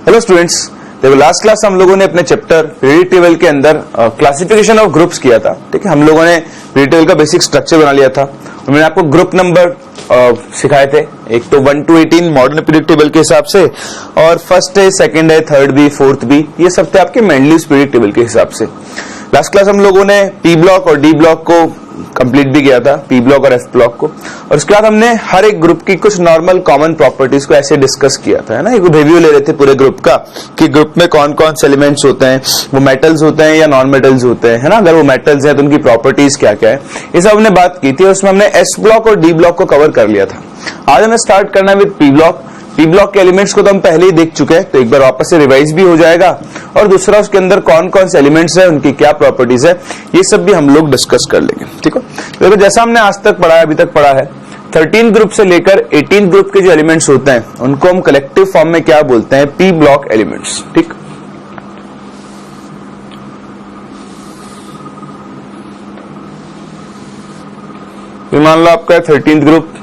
Hello students, देखो last class हम लोगों ने अपने चैप्टर पीरियडिक टेबल के अंदर क्लासिफिकेशन ऑफ ग्रुप्स किया था। ठीक है, हम लोगों ने पीरियडिक टेबल का बेसिक स्ट्रक्चर बना लिया था और मैंने आपको ग्रुप नंबर सिखाए थे। एक तो 1 to 18 मॉडर्न पीरियडिक टेबल के हिसाब से, और फर्स्ट है, सेकंड है, थर्ड भी, फोर्थ भी, ये सब थे आपके मेंडलीव पीरियडिक टेबल के हिसाब से। लास्ट क्लास हम लोगों ने पी ब्लॉक और डी ब्लॉक को कंप्लीट भी किया था, पी ब्लॉक और एफ ब्लॉक को, और उसके बाद हमने हर एक ग्रुप की कुछ नॉर्मल कॉमन प्रॉपर्टीज को ऐसे डिस्कस किया था, है ना। एक रिव्यू ले रहे थे पूरे ग्रुप का कि ग्रुप में कौन कौन से एलिमेंट्स होते हैं, वो मेटल्स होते हैं या नॉन मेटल्स होते हैं, है ना। अगर वो मेटल्स हैं तो उनकी प्रॉपर्टीज क्या क्या है, ये सब हमने बात की थी। उसमें हमने एस ब्लॉक और डी ब्लॉक को कवर कर लिया था। आज हमें स्टार्ट करना है with P block. P block के एलिमेंट्स को तो हम पहले ही देख चुके हैं, तो एक बार वापस से रिवाइज भी हो जाएगा, और दूसरा उसके अंदर कौन कौन से एलिमेंट्स हैं, उनकी क्या प्रॉपर्टीज है, ये सब भी हम लोग डिस्कस कर लेंगे। ठीक है, तो जैसा हमने आज तक पढ़ा है, अभी तक पढ़ा है 13 ग्रुप से लेकर 18 ग्रुप के जो एलिमेंट्स होते हैं उनको हम कलेक्टिव फॉर्म में क्या बोलते हैं, पी ब्लॉक एलिमेंट्स। ठीक, मान लो आपका 13th ग्रुप,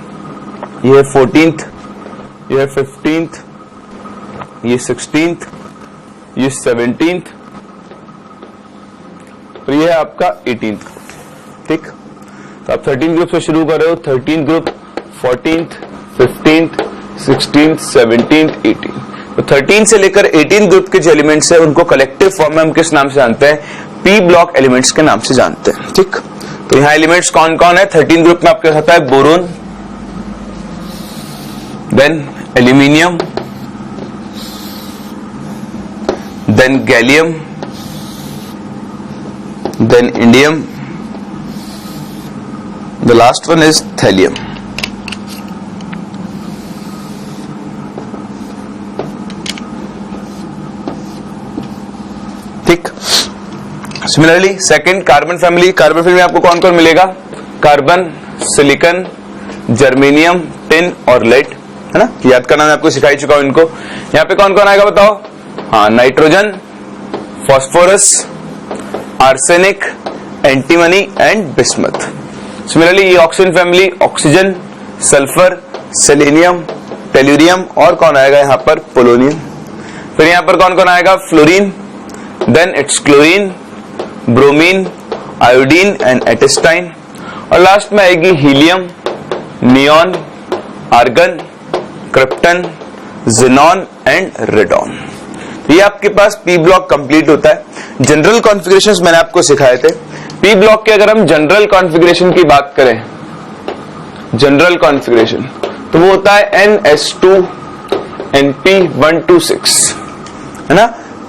ये 14th, ये 15th, ये 16th, ये 17th, और ये है आपका 18th। ठीक, तो आप 13 ग्रुप से शुरू कर रहे हो, 13th group, 14th, 15th, 16th, 17th, 18th। तो 13 से लेकर 18 ग्रुप के जो एलिमेंट्स है उनको कलेक्टिव फॉर्म में हम किस नाम से जानते हैं, पी ब्लॉक एलिमेंट्स के नाम से जानते हैं। ठीक, तो यहां एलिमेंट्स कौन कौन है, 13 ग्रुप में आपके साथ है boron, then aluminium, then gallium, then indium, the last one is thallium. ठीक, similarly second carbon family. Carbon family में आपको कौन कौन मिलेगा, कार्बन, सिलिकॉन, जर्मेनियम, टिन और लेड, है ना। याद करना मैं आपको सिखा ही चुका हूं इनको। यहाँ पे कौन कौन आएगा बताओ, हाँ, nitrogen, phosphorus, arsenic, antimony and bismuth. Similarly ये oxygen family, oxygen, sulphur, selenium, tellurium और कौन आएगा यहाँ पर, पोलोनियम। फिर यहाँ पर कौन कौन आएगा, fluorine, then it's chlorine, bromine, iodine and astatine, और लास्ट में आएगी helium, neon, argon, krypton, xenon and radon. तो ये आपके पास पी ब्लॉक कंप्लीट होता है। जनरल कॉन्फ़िगरेशंस मैंने आपको सिखाए थे। पी ब्लॉक के अगर हम जनरल कॉन्फ़िगरेशन की बात करें, जनरल कॉन्फ़िगरेशन, तो वो होता है NS2 NP126, है ना।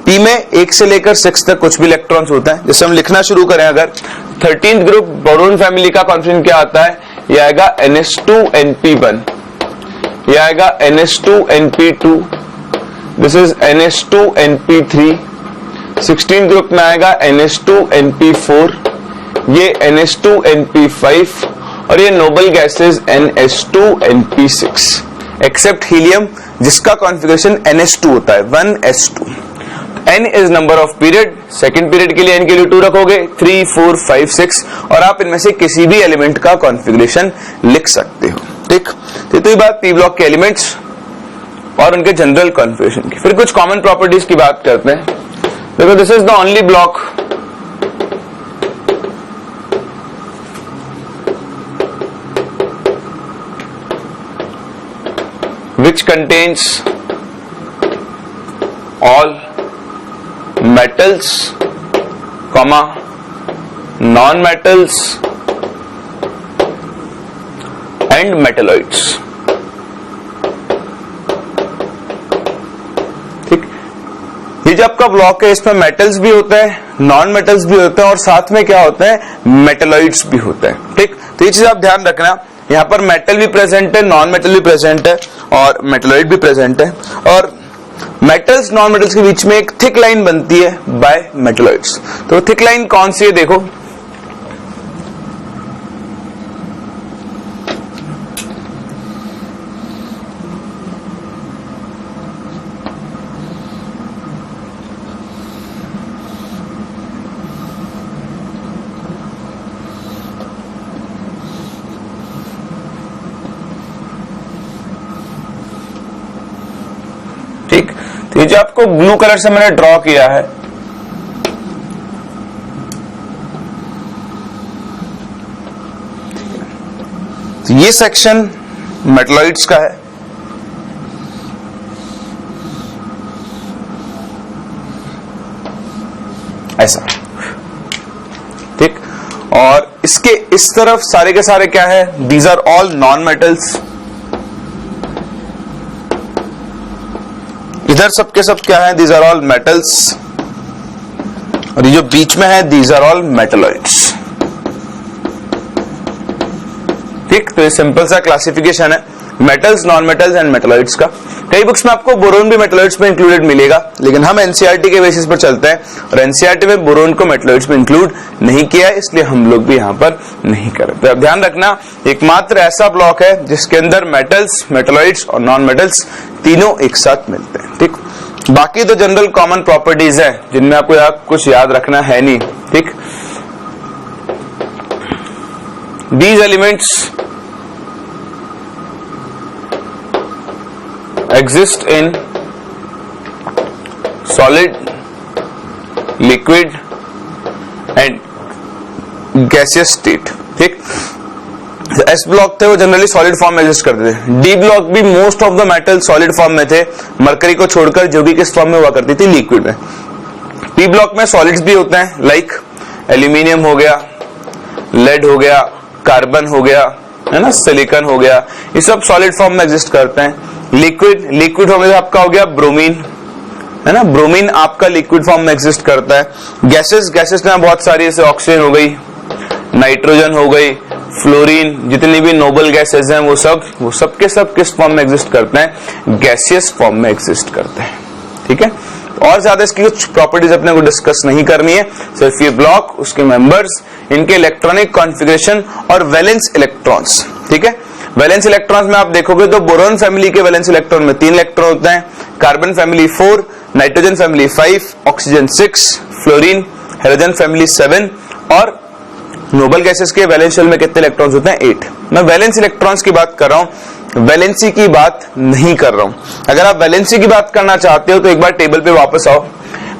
पी में 1 से लेकर 6 तक कुछ भी इलेक्ट्रॉन्स होता है। जैसे हम लिखना शुरू करें, अगर 13th ग्रुप बोरोन फैमिली का कॉन्फ़िगरेशन क्या आता है, ये आएगा NS2 NP1, ये आएगा NS2 NP2, this is NS2 NP3। 16 group में आएगा NS2 NP4, ये NS2 NP5, और ये noble gases NS2 NP6, except helium जिसका कॉन्फ़िगरेशन NS2 होता है, 1s2। N is number of period, second period के लिए N की वैल्यू 2 रखोगे, 3, 4, 5, 6, और आप इनमें से किसी भी एलिमेंट का कॉन्फ़िगरेशन लिख सकते हो। ठीक, तो ये बात पी ब्लॉक के एलिमेंट्स और उनके जनरल कॉन्फ़िगरेशन की। फिर कुछ कॉमन प्रॉपर्टीज की बात करते हैं। देखो, this is the only block which contains all metals, comma, non-metals and metalloids। ठीक, ये जो आपका ब्लॉक है इसमें मेटल्स भी होते हैं, नॉन मेटल्स भी होते हैं, और साथ में क्या होते हैं, मेटलॉइड्स भी होते हैं। ठीक, तो ये चीज आप ध्यान रखना, यहाँ पर मेटल भी प्रेजेंट है, नॉन मेटल भी प्रेजेंट है, और मेटलॉइड भी प्रेजेंट है, और मेटल्स नॉन मेटल्स के बीच में एक थिक लाइन बनती है बाय मेटलॉइड्स। तो थिक लाइन कौन सी है, देखो, तो ये जो आपको ब्लू कलर से मैंने ड्रॉ किया है, तो ये सेक्शन मेटलॉइड्स का है, ऐसा, ठीक। और इसके इस तरफ सारे के सारे क्या है, these are all non metals. इधर सबके सब क्या है, दीज आर ऑल मेटल्स। और ये जो बीच में है, दीज आर ऑल मेटलॉइड्स, ठीक। तो ये सिंपल सा क्लासिफिकेशन है metals, non metals and metalloids का। कई बुक्स में आपको बोरोन भी मेटलॉइड्स में इंक्लूडेड मिलेगा, लेकिन हम एनसीईआरटी के बेसिस पर चलते हैं और एनसीईआरटी में बोरोन को मेटलॉइड्स में इंक्लूड नहीं किया है, इसलिए हम लोग भी यहां पर नहीं कर रहे। तो अब ध्यान रखना, एकमात्र ऐसा ब्लॉक है जिसके अंदर मेटल्स, मेटलॉइड्स और नॉन मेटल्स तीनों एक साथ मिलते हैं, ठीक। बाकी तो जनरल कॉमन प्रॉपर्टीज है जिनमें आपको कुछ याद रखना है नहीं, ठीक। These elements exist in solid, liquid and gaseous state, ठीक। एस ब्लॉक थे वो जनरली सॉलिड फॉर्म में एग्जिस्ट करते थे। डी ब्लॉक भी most of the metal solid form में थे, मरकरी को छोड़कर, जो कि किस फॉर्म में हुआ करती थी, लिक्विड में। पी ब्लॉक में सॉलिड्स भी होते हैं, लाइक एल्यूमिनियम हो गया, लेड हो गया, कार्बन हो गया, है ना, सिलिकॉन हो गया, ये सब सॉलिड फॉर्म में एग्जिस्ट करते हैं। लिक्विड होने आपका हो गया ब्रोमीन, है ना, ब्रोमीन आपका लिक्विड फॉर्म में एग्जिस्ट करता है। गैसेस में बहुत सारी, जैसे ऑक्सीजन हो गई, नाइट्रोजन हो गई, फ्लोरीन, जितनी भी नोबल गैसेस हैं वो सब के सब किस फॉर्म में एग्जिस्ट करते हैं, गैसियस फॉर्म में एग्जिस्ट करते हैं, ठीक है। और ज्यादा इसकी कुछ प्रॉपर्टीज अपने को डिस्कस नहीं करनी है, सिर्फ ये ब्लॉक, उसके मेंबर्स, इनके इलेक्ट्रॉनिक कॉन्फ़िगरेशन और वैलेंस इलेक्ट्रॉन्स, ठीक है। वैलेंस इलेक्ट्रॉन्स में आप देखोगे तो बोरोन फैमिली के वैलेंस इलेक्ट्रॉन में 3 इलेक्ट्रॉन होते हैं, carbon family 4, nitrogen family 5, oxygen 6, fluorine, halogen family 7 और नोबल गैसेस के वैलेंस शेल में कितने इलेक्ट्रॉन्स होते हैं, 8। मैं वैलेंस इलेक्ट्रॉन्स की बात कर रहा हूं, वैलेंसी की बात नहीं कर रहा हूं। अगर आप वैलेंसी की बात करना चाहते हो तो एक बार टेबल पे वापस आओ।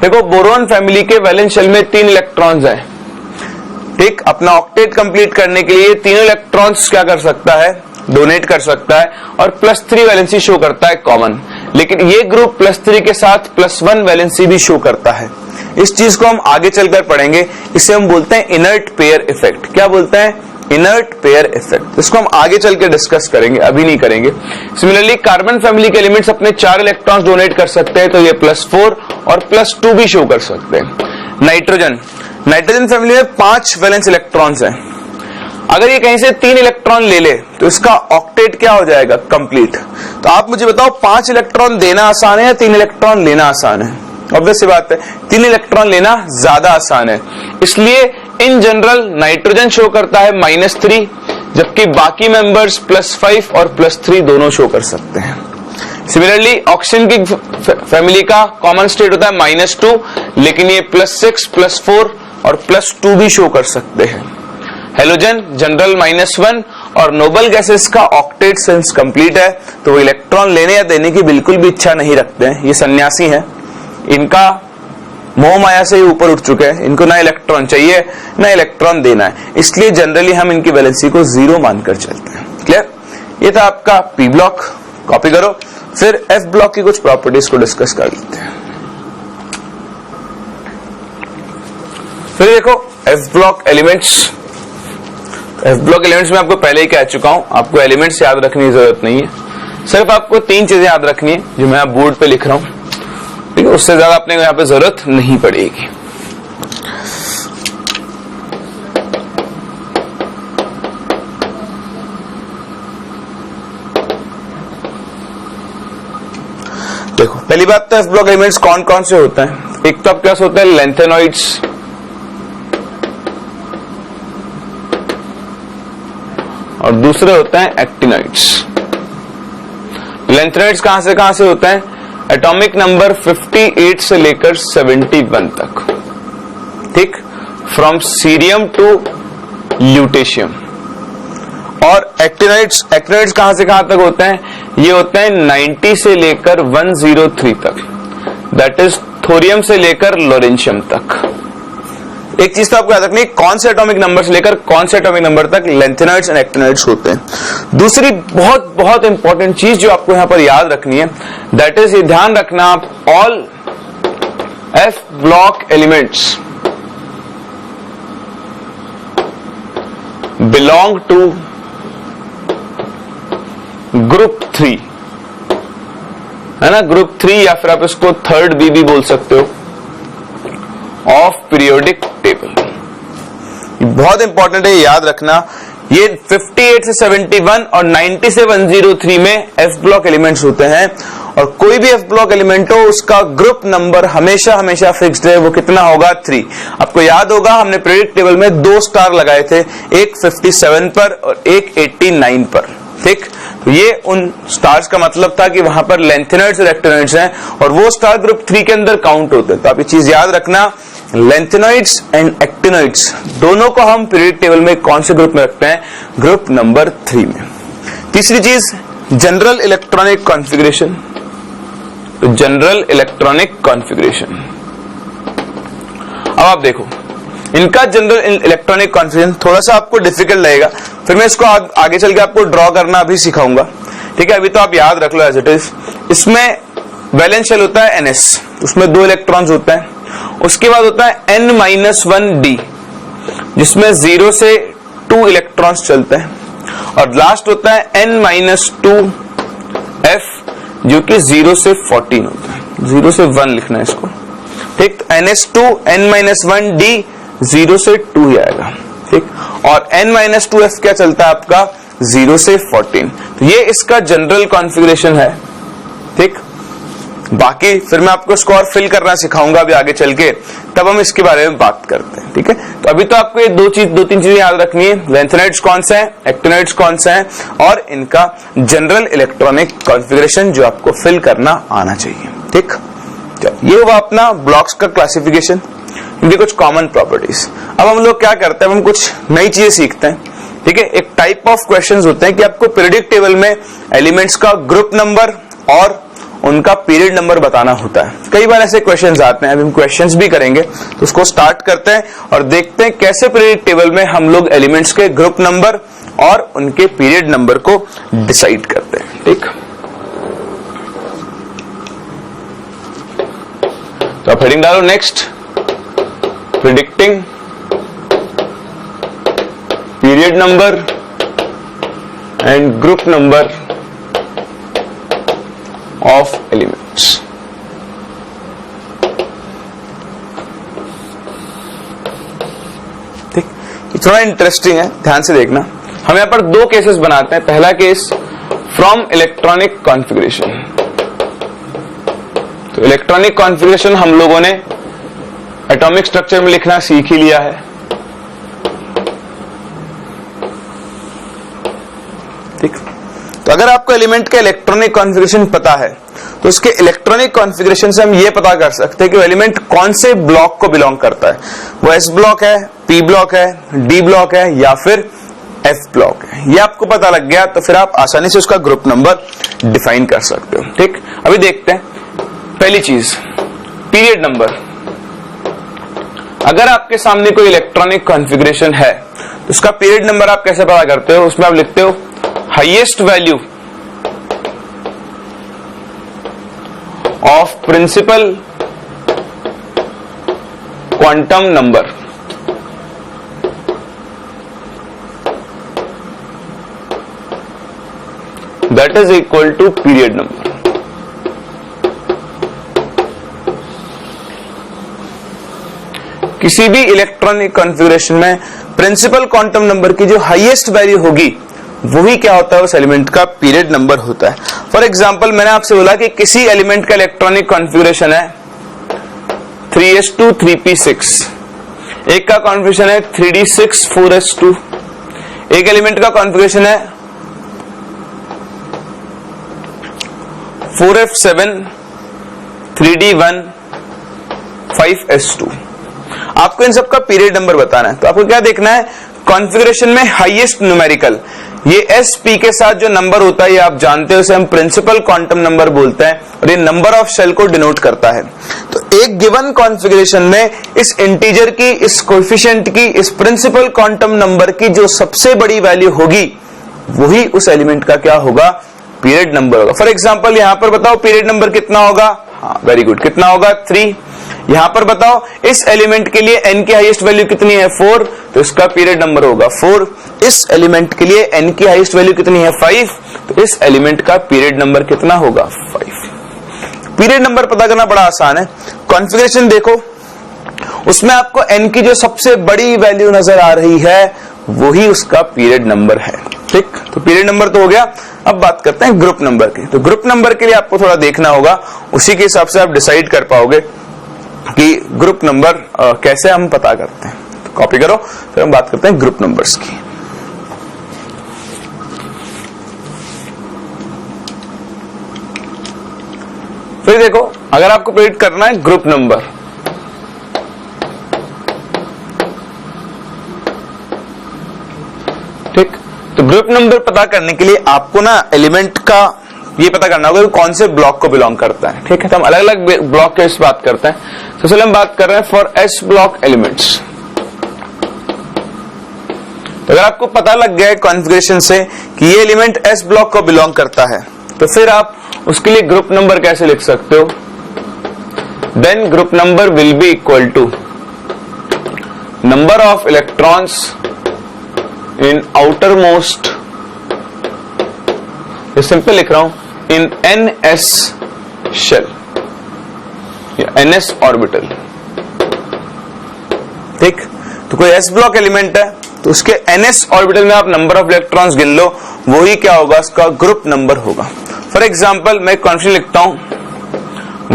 देखो, बोरोन फैमिली के वैलेंस शेल में 3 इलेक्ट्रॉन्स हैं, ठीक। अपना ऑक्टेट कंप्लीट करने के लिए तीनों इलेक्ट्रॉन्स क्या कर सकता है, डोनेट कर सकता है और +3 वैलेंसी शो करता है कॉमन। लेकिन ये ग्रुप +3 के साथ +1 वैलेंसी भी शो करता है। इस चीज को हम आगे चलकर पढ़ेंगे, इसे हम बोलते हैं इनर्ट पेयर इफेक्ट। क्या बोलते हैं, इनर्ट पेयर इफेक्ट। इसको हम आगे चल के डिस्कस करेंगे, अभी नहीं करेंगे। सिमिलरली कार्बन फैमिली के एलिमेंट्स अपने 4 इलेक्ट्रॉन्स डोनेट कर सकते हैं, तो ये +4 और +2 भी शो कर सकते हैं। नाइट्रोजन फैमिली में 5 वैलेंस इलेक्ट्रॉन्स हैं। अगर ये कहीं से 3 इलेक्ट्रॉन ले ले तो इसका ऑक्टेट क्या हो जाएगा, कंप्लीट। तो आप मुझे बताओ, 5 इलेक्ट्रॉन देना आसान है या 3 इलेक्ट्रॉन लेना आसान है? ऑब्वियस सी बात है, 3 इलेक्ट्रॉन लेना ज्यादा आसान है। इसलिए इन जनरल नाइट्रोजन शो करता है -3, जबकि बाकी मेंबर्स +5 और +3 दोनों शो कर सकते हैं। सिमिलरली ऑक्सीजन की फैमिली का कॉमन स्टेट होता है -2, लेकिन ये +6, +4 और +2 भी शो कर सकते हैं। हेलोजन जनरल -1 और नोबल गैसेस का ऑक्टेट सेंस कंप्लीट है, तो वो इलेक्ट्रॉन लेने या देने की बिल्कुल भी इच्छा नहीं रखते हैं। ये सन्यासी हैं, इनका मोह माया से ही ऊपर उठ चुके हैं, इनको ना इलेक्ट्रॉन चाहिए ना इलेक्ट्रॉन देना है, इसलिए जनरली हम इनकी वैलेंसी को 0 मानकर चलते हैं। क्लियर? ये था आपका पी ब्लॉक, कॉपी करो। फिर एफ ब्लॉक की कुछ प्रॉपर्टीज को डिस्कस कर लेते हैं। फिर देखो F block elements. F block elements में आपको पहले ही कह चुका हूं, आपको एलिमेंट्स याद रखने की जरूरत नहीं है, सिर्फ आपको 3 चीजें याद रखनी है जो मैं बोर्ड पे लिख रहा हूं, ठीक है। उससे ज्यादा अपने को यहाँ पे जरूरत नहीं पड़ेगी। देखो, पहली बात तो एफ ब्लॉक एलिमेंट्स कौन कौन से होते हैं। एक तो आपके पास होते हैं लेंथेनॉइड्स, और दूसरे होते हैं एक्टिनॉइड्स। लेंथेनॉइड्स कहां से होते हैं, एटॉमिक नंबर 58 से लेकर 71 तक, ठीक, फ्रॉम सीरियम टू ल्यूटेशियम। और एक्टिनॉइड्स कहां से कहां तक होते हैं, ये होते हैं 90 से लेकर 103 तक। दैट इज थोरियम से लेकर लॉरेंशियम तक। एक चीज तो आपको याद रखनी है, कौन से एटॉमिक नंबर से लेकर कौन से एटॉमिक नंबर तक लेंथेनॉइड्स एंड एक्टिनॉइड्स होते हैं। दूसरी बहुत बहुत इंपॉर्टेंट चीज जो आपको यहां पर याद रखनी है, दैट इज ये ध्यान रखना आप, all F block elements belong to group 3, है ना, ग्रुप 3 या फिर आप इसको थर्ड बी भी बोल सकते हो ऑफ पीरियोडिक टेबल। बहुत इंपॉर्टेंट है, याद रखना। ये 58 से 71 और 90 से 103 में एफ ब्लॉक एलिमेंट्स होते हैं, और कोई भी एफ ब्लॉक एलिमेंट हो उसका ग्रुप नंबर हमेशा हमेशा फिक्स्ड है, वो कितना होगा 3। आपको याद होगा हमने पीरियोडिक टेबल में 2 स्टार लगाए थे, एक 57 पर और एक 89 पर, ठीक। तो ये उन स्टार्स का मतलब था कि वहां पर लेंथेनॉइड्स और एक्टिनॉइड्स हैं, और वो स्टार ग्रुप 3 के अंदर काउंट होते हैं। तो आप ये चीज याद रखना, लेंथेनॉइड्स एंड एक्टिनॉइड्स दोनों को हम पीरियोडिक टेबल में कौन से ग्रुप में रखते हैं, ग्रुप नंबर 3 में। तीसरी चीज जनरल इलेक्ट्रॉनिक कॉन्फ़िगरेशन। तो जनरल इलेक्ट्रॉनिक कॉन्फ़िगरेशन, अब आप देखो इनका जनरल इलेक्ट्रॉनिक कॉन्फ़िगरेशन थोड़ा सा आपको डिफिकल्ट लगेगा, फिर मैं इसको आगे चल के आपको ड्रॉ करना भी सिखाऊंगा, ठीक है। अभी तो आप याद रख लो एज इट इज। इसमें वैलेंस शेल होता है NS, उसमें 2 इलेक्ट्रॉन्स होते हैं। उसके बाद होता है N-1D, जिसमें 0 से 2 इलेक्ट्रॉन्स चलते हैं, और लास्ट होता है N-2F, जो कि 0 से 14 होता है। 0 से 1 लिखना है इसको, ठीक। तो NS2 N-1D 0 से 2 ही आएगा, ठीक। और N-2F क्या चलता है आपका 0 से 14। तो ये इसका जनरल कॉन्फ़िगरेशन है, ठीक। बाकी फिर मैं आपको इसको और फिल करना सिखाऊंगा अभी आगे चल के, तब हम इसके बारे में बात करते हैं, ठीक है। तो अभी तो आपको ये 2-3 चीजें याद रखनी है, लेंथेनॉइड्स कौन से हैं, एक्टिनॉइड्स कौन से हैं, और इनका जनरल इलेक्ट्रॉनिक कॉन्फ़िगरेशन जो आपको फिल करना आना चाहिए, ठीक। ये हुआ अपना ब्लॉक्स का क्लासिफिकेशन, इनकी कुछ कॉमन प्रॉपर्टीज। अब हम लोग क्या करते हैं, हम कुछ नई चीजें सीखते हैं, ठीक है। एक टाइप ऑफ क्वेश्चंस होते हैं कि आपको पीरियोडिक टेबल में एलिमेंट्स का ग्रुप नंबर और उनका पीरियड नंबर बताना होता है। कई बार ऐसे क्वेश्चंस आते हैं, अभी हम क्वेश्चंस भी करेंगे, तो उसको स्टार्ट करते हैं और देखते हैं कैसे पीरियोडिक टेबल में हम लोग एलिमेंट्स के ग्रुप नंबर और उनके पीरियड नंबर को डिसाइड करते हैं, ठीक। तो आप हेडिंग डालो next, predicting period number and group number of elements. ठीक, ये थोड़ा इंटरेस्टिंग है, ध्यान से देखना। हम यहां पर 2 केसेस बनाते हैं। पहला केस फ्रॉम इलेक्ट्रॉनिक कॉन्फ़िगरेशन। तो इलेक्ट्रॉनिक कॉन्फ़िगरेशन हम लोगों ने एटॉमिक स्ट्रक्चर में लिखना सीख ही लिया है, ठीक। तो अगर आपको एलिमेंट का इलेक्ट्रॉनिक कॉन्फ़िगरेशन पता है तो उसके इलेक्ट्रॉनिक कॉन्फ़िगरेशन से हम ये पता कर सकते हैं कि एलिमेंट कौन से ब्लॉक को बिलोंग करता है। वो S ब्लॉक है, P ब्लॉक है, D ब्लॉक है या फिर F ब्लॉक है। ये आपको पता लग गया तो फिर आप आसानी से उसका ग्रुप नंबर डिफाइन कर सकते हो, ठीक। अभी देखते हैं पहली चीज, पीरियड नंबर। अगर आपके सामने कोई इलेक्ट्रॉनिक कॉन्फ़िगरेशन है तो उसका पीरियड नंबर आप कैसे पता करते हो? उसमें आप लिखते हो highest value of principal quantum number that is equal to period number. किसी भी इलेक्ट्रॉनिक कॉन्फ़िगरेशन में प्रिंसिपल क्वांटम नंबर की जो हाईएस्ट वैल्यू होगी वही क्या होता है, उस एलिमेंट का पीरियड नंबर होता है। फॉर एग्जांपल मैंने आपसे बोला कि किसी एलिमेंट का इलेक्ट्रॉनिक कॉन्फ़िगरेशन है 3s2 3p6, एक का कॉन्फ़िगरेशन है 3d6 4s2, एक एलिमेंट का कॉन्फ़िगरेशन है 4f7 3d1 5s2। आपको इन सबका पीरियड नंबर बताना है। तो आपको क्या देखना है, कॉन्फ़िगरेशन में हाईएस्ट न्यूमेरिकल, ये SP के साथ जो नंबर होता है ये आप जानते हो, उसे हम प्रिंसिपल क्वांटम नंबर बोलते हैं और ये नंबर ऑफ शेल को डिनोट करता है। तो एक गिवन कॉन्फ़िगरेशन में इस इंटीजर की, इस कोएफिशिएंट की, इस प्रिंसिपल क्वांटम नंबर की जो सबसे बड़ी वैल्यू होगी वही उस एलिमेंट का क्या होगा, पीरियड नंबर होगा। फॉर एग्जांपल यहां पर बताओ पीरियड नंबर कितना होगा, हाँ वेरी गुड, कितना होगा 3। यहां पर बताओ इस एलिमेंट के लिए n की हाईएस्ट वैल्यू कितनी है 4, तो इसका पीरियड नंबर होगा 4। इस एलिमेंट के लिए n की हाईएस्ट वैल्यू कितनी है 5, तो इस एलिमेंट का पीरियड नंबर कितना होगा 5। पीरियड नंबर पता करना बड़ा आसान है, कॉन्फ़िगरेशन देखो उसमें आपको n की जो सबसे बड़ी वैल्यू नजर आ रही है वही उसका पीरियड नंबर है, ठीक। तो पीरियड नंबर तो हो गया। अब बात करते हैं ग्रुप नंबर की। तो ग्रुप नंबर के लिए आपको थोड़ा देखना होगा, उसी के हिसाब से आप डिसाइड कर पाओगे कि ग्रुप नंबर कैसे हम पता करते हैं। तो कॉपी करो, फिर हम बात करते हैं ग्रुप नंबर्स की। फिर देखो अगर आपको प्रेडिक्ट करना है ग्रुप नंबर, ठीक, तो ग्रुप नंबर पता करने के लिए आपको ना एलिमेंट का ये पता करना होगा कि कौन से ब्लॉक को बिलोंग करता है, ठीक है। तो हम अलग अलग ब्लॉक के इस बात करते हैं। तो चलिए हम बात कर रहे हैं फॉर S ब्लॉक एलिमेंट्स। तो अगर आपको पता लग गया है कॉन्फ़िगरेशन से कि ये एलिमेंट S ब्लॉक को बिलोंग करता है, तो फिर आप उसके लिए ग्रुप नंबर कैसे लिख सकते हो, then group number will be equal to number of electrons in outermost, simple लिख रहा हूं, इन NS शेल या NS ऑर्बिटल, ठीक। तो कोई S ब्लॉक एलिमेंट है तो उसके NS ऑर्बिटल में आप नंबर ऑफ इलेक्ट्रॉन्स गिन लो, वही क्या होगा, उसका ग्रुप नंबर होगा। फॉर एग्जांपल मैं कॉन्फ़िगरेशन लिखता हूं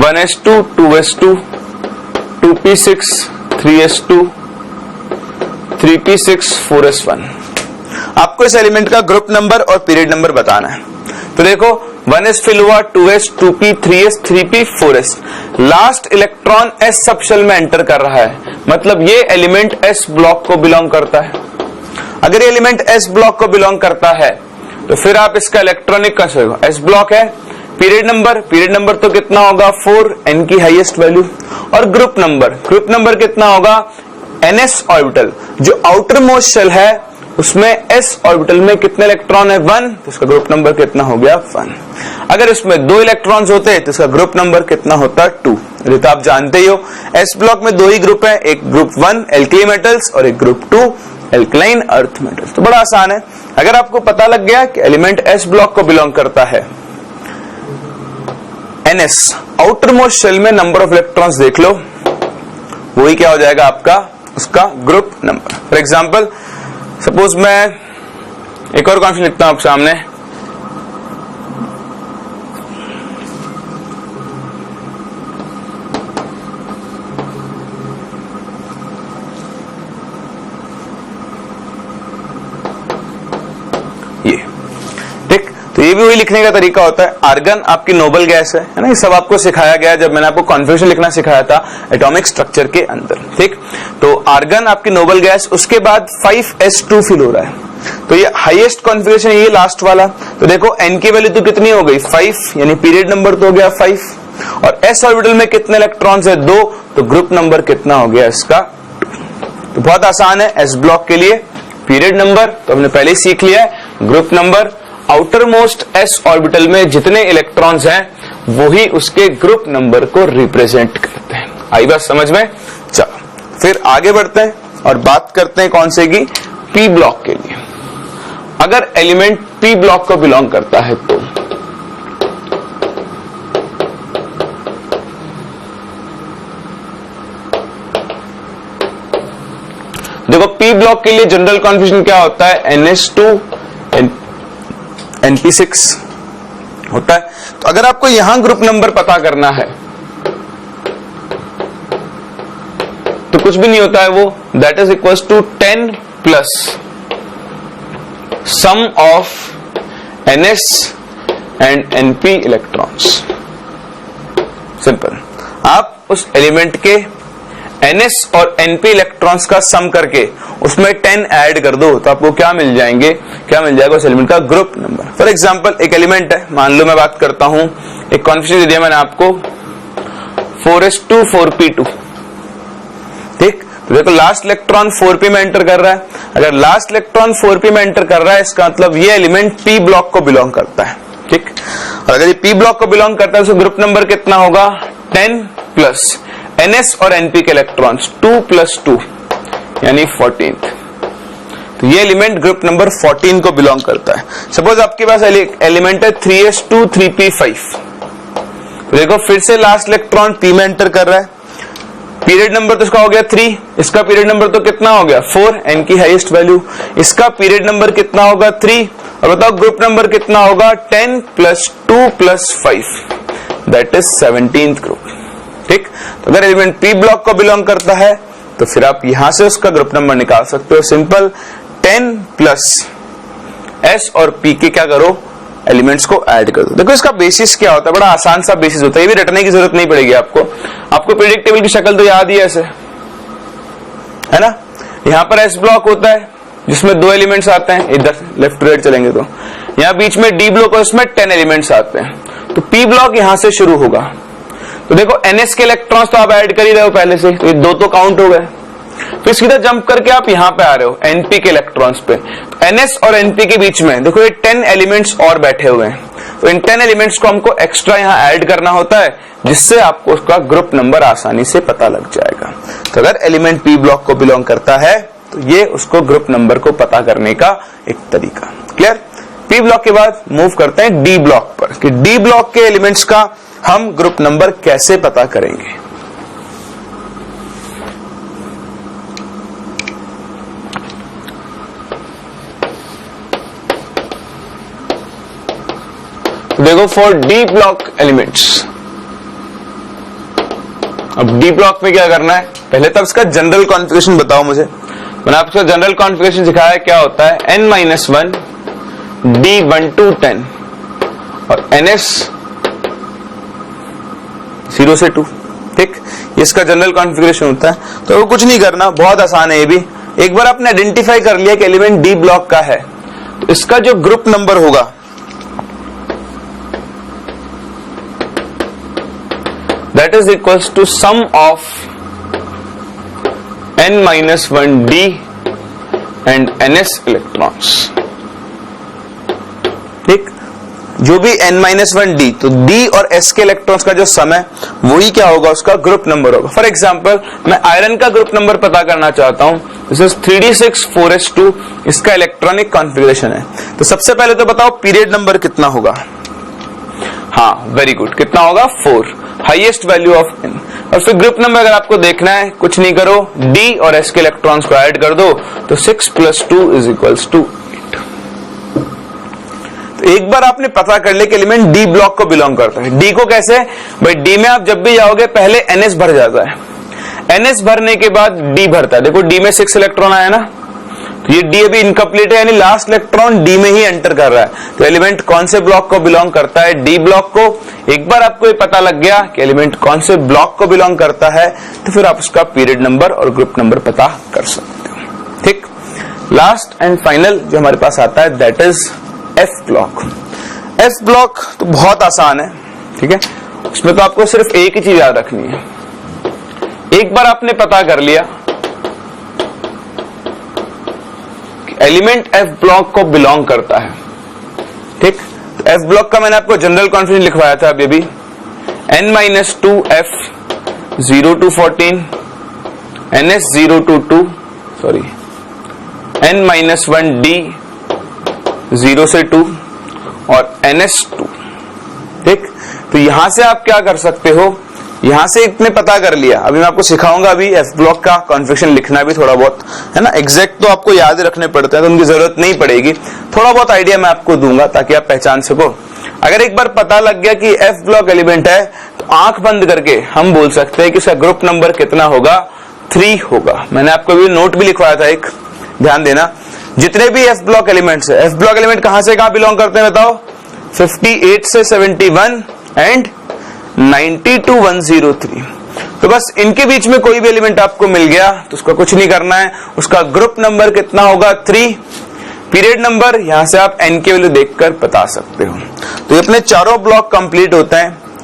1s2 2s2 2p6 3s2 3p6 4s1। आपको इस एलिमेंट का ग्रुप नंबर और पीरियड नंबर बताना है। तो देखो 1s फिल हुआ, 2s 2p 3s 3p 4s, last electron S subshell में एंटर कर रहा है, मतलब ये एलिमेंट S ब्लॉक को बिलोंग करता है। अगर ये एलिमेंट S ब्लॉक को बिलोंग करता है तो फिर आप इसका इलेक्ट्रॉनिक कंस्ट्रक्शन, S ब्लॉक है, पीरियड नंबर तो कितना होगा 4, n की हाईएस्ट वैल्यू, और ग्रुप नंबर कितना होगा NS ऑर्बिटल, जो आउटर मोस्ट शेल है उसमें S ऑर्बिटल में कितने इलेक्ट्रॉन है 1, तो इसका ग्रुप नंबर कितना हो गया 1। अगर इसमें 2 इलेक्ट्रॉन्स होते तो इसका ग्रुप नंबर कितना होता 2। ये तो आप जानते ही हो, S ब्लॉक में 2 ही ग्रुप है, एक ग्रुप 1 एल्कली मेटल्स और एक ग्रुप 2 एल्कलाइन अर्थ मेटल्स। तो बड़ा आसान है, अगर आपको पता लग गया कि एलिमेंट S ब्लॉक को बिलोंग करता है, NS आउटर मोस्ट शेल में नंबर ऑफ इलेक्ट्रॉन्स देख लो, वही क्या हो जाएगा आपका उसका group number. For example suppose मैं एक और कॉन्फ़िगरेशन लिखता हूं आप सामने, ये ठीक। तो ये भी वही लिखने का तरीका होता है। आर्गन आपकी नोबल गैस है ना, ये सब आपको सिखाया गया जब मैंने आपको कॉन्फ़िगरेशन लिखना सिखाया था एटॉमिक स्ट्रक्चर के अंदर, ठीक। तो आर्गन आपकी नोबल गैस, उसके बाद 5s2 फिल हो रहा है, तो ये हाईएस्ट कॉन्फ़िगरेशन ये लास्ट वाला। तो देखो n की वैल्यू तो कितनी हो गई 5, यानी पीरियड नंबर तो हो गया 5, और s ऑर्बिटल में कितने इलेक्ट्रॉन्स है 2, तो ग्रुप नंबर कितना हो गया इसका 2। तो बहुत आसान है S ब्लॉक के लिए पीरियड नंबर तो हमने पहले ही सीख लिया है, group number outer most S orbital में जितने इलेक्ट्रॉन्स हैं वही उसके ग्रुप नंबर को रिप्रेजेंट करते हैं। आई बात समझ में? चलो फिर आगे बढ़ते हैं और बात करते हैं कौन से की, P ब्लॉक के लिए। अगर एलिमेंट P ब्लॉक को बिलोंग करता है तो देखो P ब्लॉक के लिए जनरल कॉन्फ़िगरेशन क्या होता है, NS2 NP6 होता है। तो अगर आपको यहां ग्रुप नंबर पता करना है तो कुछ भी नहीं होता है, वो that is equal to 10 plus sum of NS and NP electrons. Simple, आप उस एलिमेंट के NS और NP इलेक्ट्रॉन्स का सम करके उसमें 10 ऐड कर दो तो आपको क्या मिल जाएंगे, क्या मिल जाएगा उस एलिमेंट का ग्रुप नंबर। फॉर एग्जांपल एक एलिमेंट है, मान लो मैं बात करता हूं, एक कॉन्फिगरेशन दे दिया मैंने आपको 4s2 4p2, ठीक। तो देखो लास्ट इलेक्ट्रॉन 4p में एंटर कर रहा है, अगर लास्ट इलेक्ट्रॉन 4p में एंटर कर रहा है इसका मतलब ये एलिमेंट p ब्लॉक को बिलोंग करता है, ठीक। और अगर ये p ब्लॉक को बिलोंग करता है तो ग्रुप नंबर कितना होगा 10 प्लस NS और NP के इलेक्ट्रॉन्स 2 + 2 यानी 14। तो ये एलिमेंट ग्रुप नंबर 14 को बिलोंग करता है। सपोज आपके पास एलिमेंट है 3s2 3p5, तो देखो फिर से लास्ट इलेक्ट्रॉन p में एंटर कर रहा है, पीरियड नंबर तो इसका हो गया 3, इसका पीरियड नंबर तो कितना हो गया 4, n की हाईएस्ट वैल्यू, इसका पीरियड नंबर कितना होगा 3, और बताओ ग्रुप नंबर कितना होगा 10 + 2 + 5 दैट इज 17th ग्रुप, ठीक। तो अगर एलिमेंट p ब्लॉक को बिलोंग करता है तो फिर आप यहां से उसका ग्रुप नंबर निकाल सकते हो, सिंपल 10 प्लस s और p के क्या करो एलिमेंट्स को ऐड कर दो। देखो इसका बेसिस क्या होता है, बड़ा आसान सा बेसिस होता है, ये भी रटने की जरूरत नहीं पड़ेगी आपको पीरियडिक टेबल की शक्ल तो याद ही है ऐसे, है ना। यहां पर s ब्लॉक होता है जिसमें 2 एलिमेंट्स आते हैं, इधर लेफ्ट टू राइट चलेंगे तो यहां बीच में d ब्लॉक और उसमें 10 एलिमेंट्स आते हैं, तो p ब्लॉक यहां से शुरू होगा। तो देखो NS के इलेक्ट्रॉन्स तो आप ऐड कर ही रहे हो पहले से, तो ये 2 तो काउंट हो गए, फिर सीधा जंप करके आप यहां पे आ रहे हो NP के इलेक्ट्रॉन्स पे, तो NS और NP के बीच में देखो ये 10 एलिमेंट्स और बैठे हुए हैं, तो इन 10 एलिमेंट्स को हमको एक्स्ट्रा यहां ऐड करना होता है जिससे आपको उसका ग्रुप नंबर आसानी से पता लग जाएगा। तो अगर एलिमेंट P ब्लॉक को बिलोंग करता है तो ये उसको ग्रुप नंबर को पता करने का एक तरीका। क्लियर। P ब्लॉक के बाद मूव करते हैं D ब्लॉक पर कि D ब्लॉक के एलिमेंट्स का हम ग्रुप नंबर कैसे पता करेंगे। देखो फॉर डी ब्लॉक एलिमेंट्स, अब डी ब्लॉक में क्या करना है, पहले तो इसका जनरल कॉन्फ़िगरेशन बताओ मुझे। मैंने आपको जनरल कॉन्फ़िगरेशन सिखाया क्या होता है, n-1 d1 to 10 और ns 0 से 2, ठीक। इसका जनरल कॉन्फ़िगरेशन होता है। तो कुछ नहीं करना, बहुत आसान है ये भी। एक बार आपने आइडेंटिफाई कर लिया कि एलिमेंट डी ब्लॉक का है तो इसका जो ग्रुप नंबर होगा that is equals to sum of n-1 d and ns electrons, ठीक। जो भी n-1 d, तो d और s के इलेक्ट्रॉन्स का जो सम है वही क्या होगा, उसका ग्रुप नंबर होगा। फॉर एग्जांपल मैं आयरन का ग्रुप नंबर पता करना चाहता हूं, दिस इज 3d6 4s2, इसका इलेक्ट्रॉनिक कॉन्फ़िगरेशन है। तो सबसे पहले तो बताओ पीरियड नंबर कितना होगा, हाँ वेरी गुड, कितना होगा 4, हाईएस्ट वैल्यू ऑफ n। और फिर ग्रुप नंबर अगर आपको देखना है कुछ नहीं करो, d और s के इलेक्ट्रॉन्स को ऐड कर दो तो 6 + 2 = 8। तो एक बार आपने पता कर लिया कि एलिमेंट d ब्लॉक को बिलोंग करता है। d को कैसे, भाई d में आप जब भी जाओगे पहले ns भर जाता है, ns भरने के बाद d भरता है। देखो d में 6 इलेक्ट्रॉन आया ना, तो ये d अभी इनकम्प्लीट है, यानी लास्ट इलेक्ट्रॉन d में ही एंटर कर रहा है। तो एलिमेंट कौन से ब्लॉक को बिलोंग करता है, d ब्लॉक को। एक बार आपको ये पता लग गया कि एलिमेंट कौन से ब्लॉक को बिलोंग करता है तो फिर आप उसका पीरियड नंबर और ग्रुप नंबर पता कर सकते हो, ठीक। लास्ट एंड फाइनल जो हमारे पास आता है that is f block. f block तो बहुत आसान है, ठीक है। उसमें तो आपको सिर्फ एक ही चीज याद रखनी है, एक बार आपने पता कर लिया एलिमेंट f ब्लॉक को बिलोंग करता है, ठीक। तो f ब्लॉक का मैंने आपको जनरल कॉन्फ़िगरेशन लिखवाया था अभी n-2 f 0 to 14, ns 0 to 2, sorry n-1 d 0 से 2 और ns 2, ठीक। तो यहां से आप क्या कर सकते हो, यहां से इतने पता कर लिया, अभी मैं आपको सिखाऊंगा अभी f ब्लॉक का कॉन्फ़िगरेशन लिखना भी थोड़ा बहुत, है ना। एग्जैक्ट तो आपको याद रखने पड़ते हैं तो उनकी जरूरत नहीं पड़ेगी, थोड़ा बहुत आइडिया मैं आपको दूंगा ताकि आप पहचान सको। अगर एक बार पता लग गया कि f ब्लॉक एलिमेंट है तो आंख बंद करके हम बोल सकते हैं कि इसका ग्रुप नंबर कितना होगा, 3 होगा। मैंने आपको अभी नोट भी लिखवाया था एक, ध्यान देना। जितने भी f ब्लॉक एलिमेंट्स है, f ब्लॉक एलिमेंट कहां से कहां बिलोंग करते हैं बताओ, 58 से 71 एंड 90 to 103। तो बस इनके बीच में कोई भी एलिमेंट आपको मिल गया तो उसका कुछ नहीं करना है, उसका ग्रुप नंबर कितना होगा 3, पीरियड नंबर यहां से आप n की वैल्यू देखकर बता सकते हो। तो ये अपने चारों ब्लॉक कंप्लीट होते हैं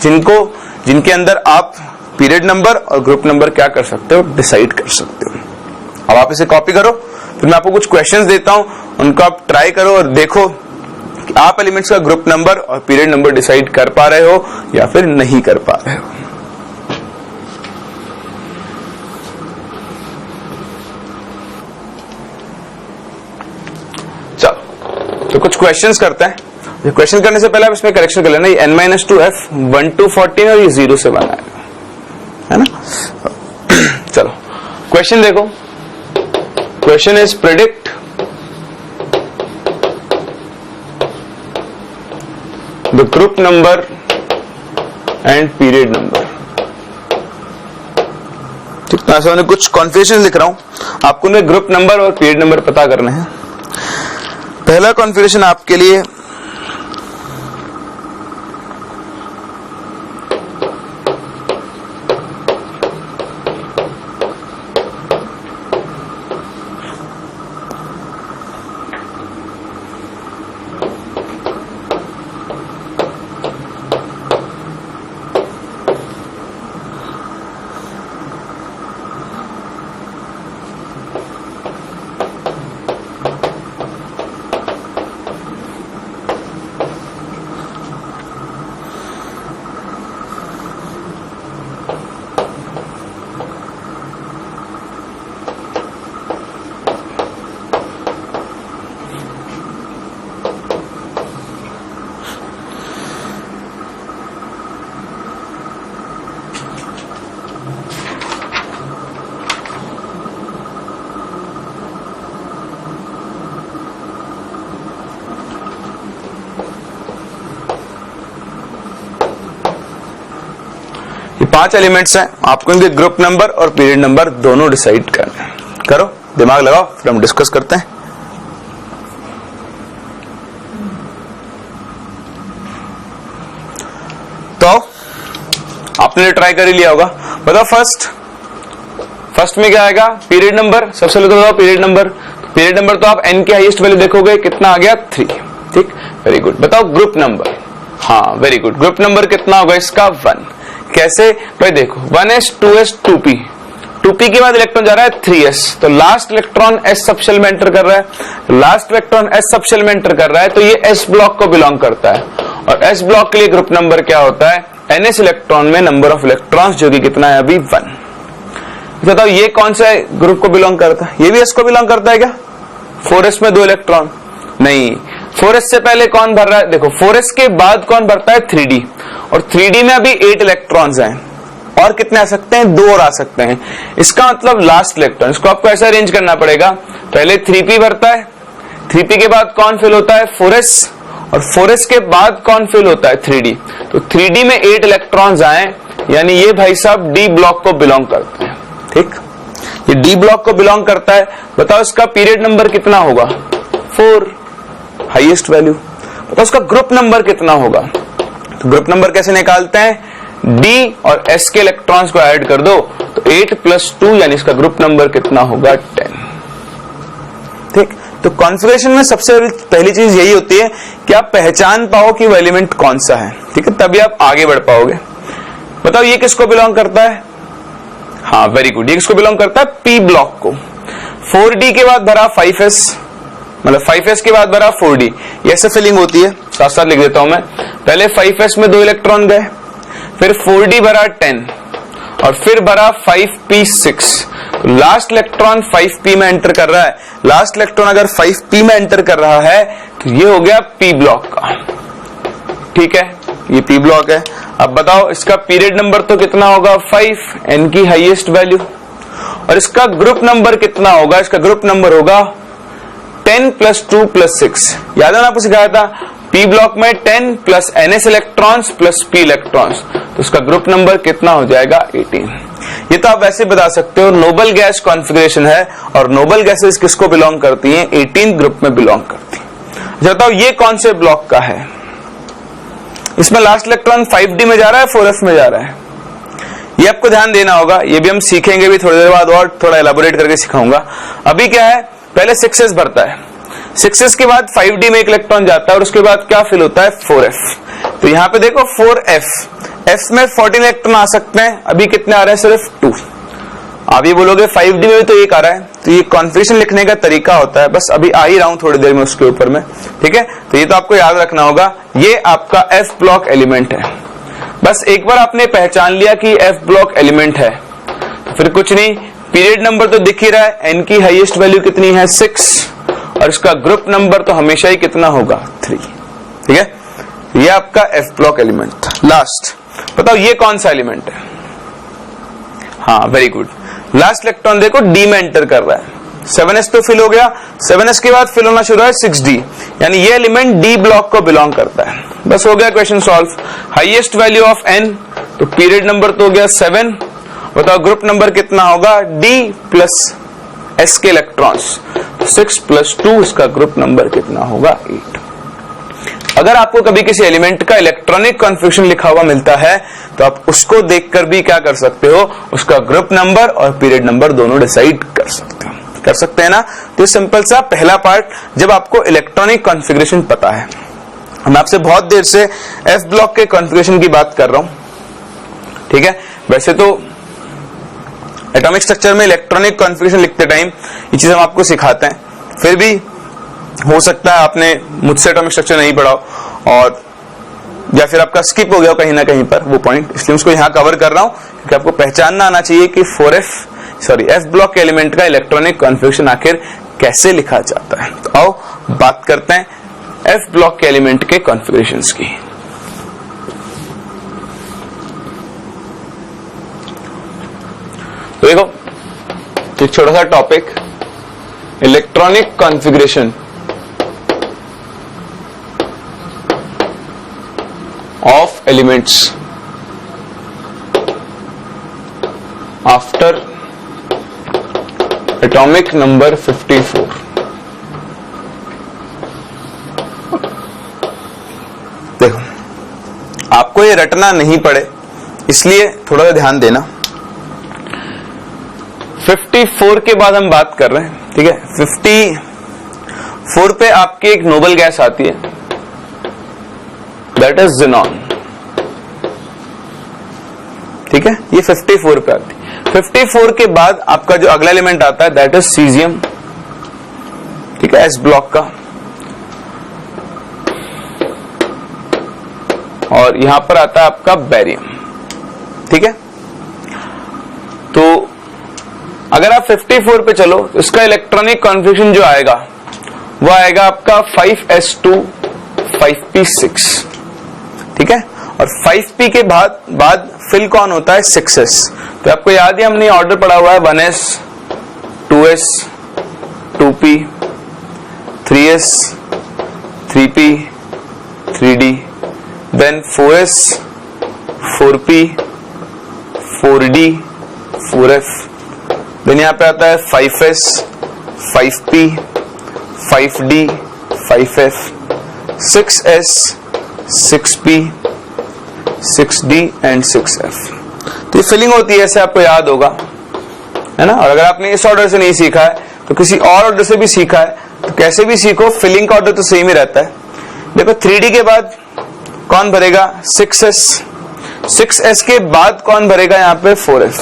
जिनके अंदर आप पीरियड नंबर और ग्रुप नंबर क्या कर सकते हो, डिसाइड कर सकते हो। अब आप इसे कॉपी करो, फिर मैं आपको कुछ क्वेश्चंस देता हूं, उनको आप ट्राई करो और देखो कि आप एलिमेंट्स का ग्रुप नंबर और पीरियड नंबर डिसाइड कर पा रहे हो या फिर नहीं कर पा रहे हो। चलो तो कुछ क्वेश्चंस करते हैं। ये क्वेश्चन करने से पहले आप इसमें करेक्शन कर लेना, ये n-2f 1 to 14 और ये 0 से 1 आएगा, है ना। चलो क्वेश्चन देखो, question is predict the group number and period number. ठीक है, ऐसा कुछ कॉन्फ़िगरेशन लिख रहा हूं, आपको उनके ग्रुप नंबर और पीरियड नंबर पता करने हैं। पहला कॉन्फ़िगरेशन आपके लिए ये 5 एलिमेंट्स हैं, आपको इनके ग्रुप नंबर और पीरियड नंबर दोनों डिसाइड करना है। करो, दिमाग लगाओ, फिर हम डिस्कस करते हैं। तो आपने ट्राई कर ही लिया होगा, बताओ फर्स्ट में क्या आएगा, पीरियड नंबर। सबसे पहले तो बताओ पीरियड नंबर तो आप n के हाईएस्ट वैल्यू देखोगे, कितना आ गया 3। ठीक, वेरी गुड। बताओ ग्रुप नंबर, हाँ वेरी गुड, ग्रुप नंबर कितना होगा इसका 1। कैसे भाई, देखो 1s 2s 2p, 2p के बाद इलेक्ट्रॉन जा रहा है 3s, तो लास्ट इलेक्ट्रॉन s सबशेल में एंटर कर रहा है, लास्ट इलेक्ट्रॉन s सबशेल में एंटर कर रहा है, तो ये s ब्लॉक को बिलोंग करता है। और s ब्लॉक के लिए ग्रुप नंबर क्या होता है, ns इलेक्ट्रॉन में नंबर ऑफ इलेक्ट्रॉन्स, जो कि कितना है अभी 1। बताओ ये कौन सा ग्रुप को बिलोंग करता है, ये भी s को बिलोंग करता है क्या, 4s में 2 इलेक्ट्रॉन नहीं, 4s से पहले कौन भर रहा है, देखो 4s के बाद कौन भरता है 3d, और 3d में अभी 8 इलेक्ट्रॉन्स हैं, और कितने आ सकते हैं, 2 और आ सकते हैं। इसका मतलब लास्ट इलेक्ट्रॉन, इसको आपको ऐसा अरेंज करना पड़ेगा, पहले 3p भरता है, 3p के बाद कौन फिल होता है 4s, और 4s के बाद कौन फिल होता है 3d, तो 3d में 8 इलेक्ट्रॉन्स आए, यानी ये भाई साहब d ब्लॉक को बिलोंग करते हैं। ठीक, ये d ब्लॉक को बिलोंग करता है। बताओ इसका पीरियड नंबर कितना होगा 4, हाईएस्ट वैल्यू। बताओ उसका ग्रुप नंबर कितना होगा, तो ग्रुप नंबर कैसे निकालते हैं, d और s के इलेक्ट्रॉन्स को ऐड कर दो, तो 8 + 2, यानी इसका ग्रुप नंबर कितना होगा 10। ठीक, तो कॉन्फ़िगरेशन में सबसे पहली चीज यही होती है कि आप पहचान पाओ कि वो एलिमेंट कौन सा है। ठीक है, तभी आप आगे बढ़ पाओगे। बताओ ये किसको बिलोंग करता है, हाँ वेरी गुड, ये किसको बिलोंग करता है p ब्लॉक को। 4d के बाद भरा 5s, मतलब 5s के बाद भरा 4d, ये ऐसे फिलिंग होती है, साथ साथ लिख देता हूं मैं। पहले 5s में 2 इलेक्ट्रॉन गए, फिर 4d भरा 10, और फिर भरा 5p6, लास्ट इलेक्ट्रॉन 5p में एंटर कर रहा है। लास्ट इलेक्ट्रॉन अगर 5p में एंटर कर रहा है तो ये हो गया p ब्लॉक का। ठीक है, ये p ब्लॉक है। अब बताओ इसका पीरियड नंबर तो कितना होगा 5, n की हाईएस्ट वैल्यू, और इसका ग्रुप नंबर कितना होगा, इसका ग्रुप नंबर होगा 10 + 2 + 6। याद है ना, आपको सिखाया था p ब्लॉक में 10 + ns इलेक्ट्रॉन्स + p इलेक्ट्रॉन्स, तो उसका ग्रुप नंबर कितना हो जाएगा 18। ये तो आप वैसे बता सकते हो, नोबल गैस कॉन्फ़िगरेशन है, और नोबल गैसेस किसको बिलोंग करती हैं, 18 ग्रुप में बिलोंग करती है। बताओ ये कौन से ब्लॉक का है, इसमें लास्ट इलेक्ट्रॉन 5d में जा रहा है 4s में जा रहा है, ये आपको ध्यान देना होगा, ये भी हम सीखेंगे भी थोड़ी देर बाद और थोड़ा एलाबोरेट करके सिखाऊंगा। अभी क्या है, पहले 6s भरता है, 6s के बाद 5d में एक इलेक्ट्रॉन जाता है और उसके बाद क्या फिल होता है 4f। तो यहाँ पे देखो 4f, f में 14 इलेक्ट्रॉन आ सकते हैं, अभी कितने आ रहे हैं सिर्फ 2। आप ये बोलोगे 5d में भी तो एक आ रहा है, तो ये कॉन्फ़िगरेशन लिखने का तरीका होता है, बस अभी आ ही रहा हूं थोड़ी देर में उसके ऊपर में, ठीक है। तो ये तो आपको याद रखना होगा, ये आपका f ब्लॉक एलिमेंट है। बस एक बार आपने पहचान लिया कि f ब्लॉक एलिमेंट है, फिर कुछ नहीं, पीरियड नंबर तो दिख ही रहा है, n की हाईएस्ट वैल्यू कितनी है 6, और इसका ग्रुप नंबर तो हमेशा ही कितना होगा 3, ठीक है। ये आपका f ब्लॉक एलिमेंट था। लास्ट बताओ ये कौन सा एलिमेंट है? हाँ वेरी गुड, लास्ट इलेक्ट्रॉन देखो d में एंटर कर रहा है, 7s तो फिल हो गया, 7s के बाद फिल होना शुरू है 6d, यानी ये एलिमेंट d ब्लॉक को बिलोंग करता है। बस हो गया question solve. Highest value of n, तो पीरियड नंबर तो हो गया 7, बताओ ग्रुप नंबर कितना होगा d प्लस s के इलेक्ट्रॉन्स, 6 प्लस 2, इसका ग्रुप नंबर कितना होगा 8। अगर आपको कभी किसी एलिमेंट का इलेक्ट्रॉनिक कॉन्फ़िगरेशन लिखा हुआ मिलता है तो आप उसको देखकर भी क्या कर सकते हो, उसका ग्रुप नंबर और पीरियड नंबर दोनों डिसाइड कर सकते हो, कर सकते हैं ना। तो सिंपल सा पहला पार्ट, जब आपको इलेक्ट्रॉनिक कॉन्फ़िगरेशन पता है। मैं आपसे बहुत देर से एफ ब्लॉक के कॉन्फ़िगरेशन की बात कर रहा हूं, ठीक है। वैसे तो एटॉमिक स्ट्रक्चर में इलेक्ट्रॉनिक कॉन्फ़िगरेशन लिखते टाइम ये चीज हम आपको सिखाते हैं, फिर भी हो सकता है आपने मुझसे एटॉमिक स्ट्रक्चर नहीं पढ़ा और या फिर आपका स्किप हो गया कहीं ना कहीं पर वो पॉइंट, इसलिए उसको यहां कवर कर रहा हूं क्योंकि आपको पहचानना आना चाहिए कि एफ ब्लॉक के एलिमेंट का इलेक्ट्रॉनिक कॉन्फ़िगरेशन आखिर कैसे लिखा जाता है। तो आओ बात करते हैं एफ ब्लॉक के एलिमेंट के कॉन्फ़िगरेशंस की। तो देखो एक छोटा सा topic, electronic configuration of elements after atomic number 54। देखो आपको ये रटना नहीं पड़े इसलिए थोड़ा सा ध्यान देना। 54 के बाद हम बात कर रहे हैं, ठीक है। 54 पे आपकी एक नोबल गैस आती है, दैट इज ज़ेनॉन, ठीक है। ये 54 पे आती है। 54 के बाद आपका जो अगला एलिमेंट आता है दैट इज सीजियम, ठीक है, एस ब्लॉक का। और यहां पर आता है आपका बैरियम, ठीक है। तो अगर आप 54 पे चलो तो इसका इलेक्ट्रॉनिक कॉन्फ़िगरेशन जो आएगा वो आएगा आपका 5s2 5p6, ठीक है। और 5p के बाद फिल कौन होता है 6s। तो आपको याद है हमने ऑर्डर पढ़ा हुआ है 1s 2s 2p 3s 3p 3d, then 4s 4p 4d 4f, then यहां पे आता है 5s 5p 5d 5f 6s 6p 6d and 6f। तो ये फिलिंग होती है, ऐसे आपको याद होगा, है ना। और अगर आपने इस ऑर्डर से नहीं सीखा है तो किसी और ऑर्डर से भी सीखा है, तो कैसे भी सीखो फिलिंग का ऑर्डर तो सेम ही रहता है। देखो 3d के बाद कौन भरेगा 6s, 6s के बाद कौन भरेगा यहाँ पे 4f,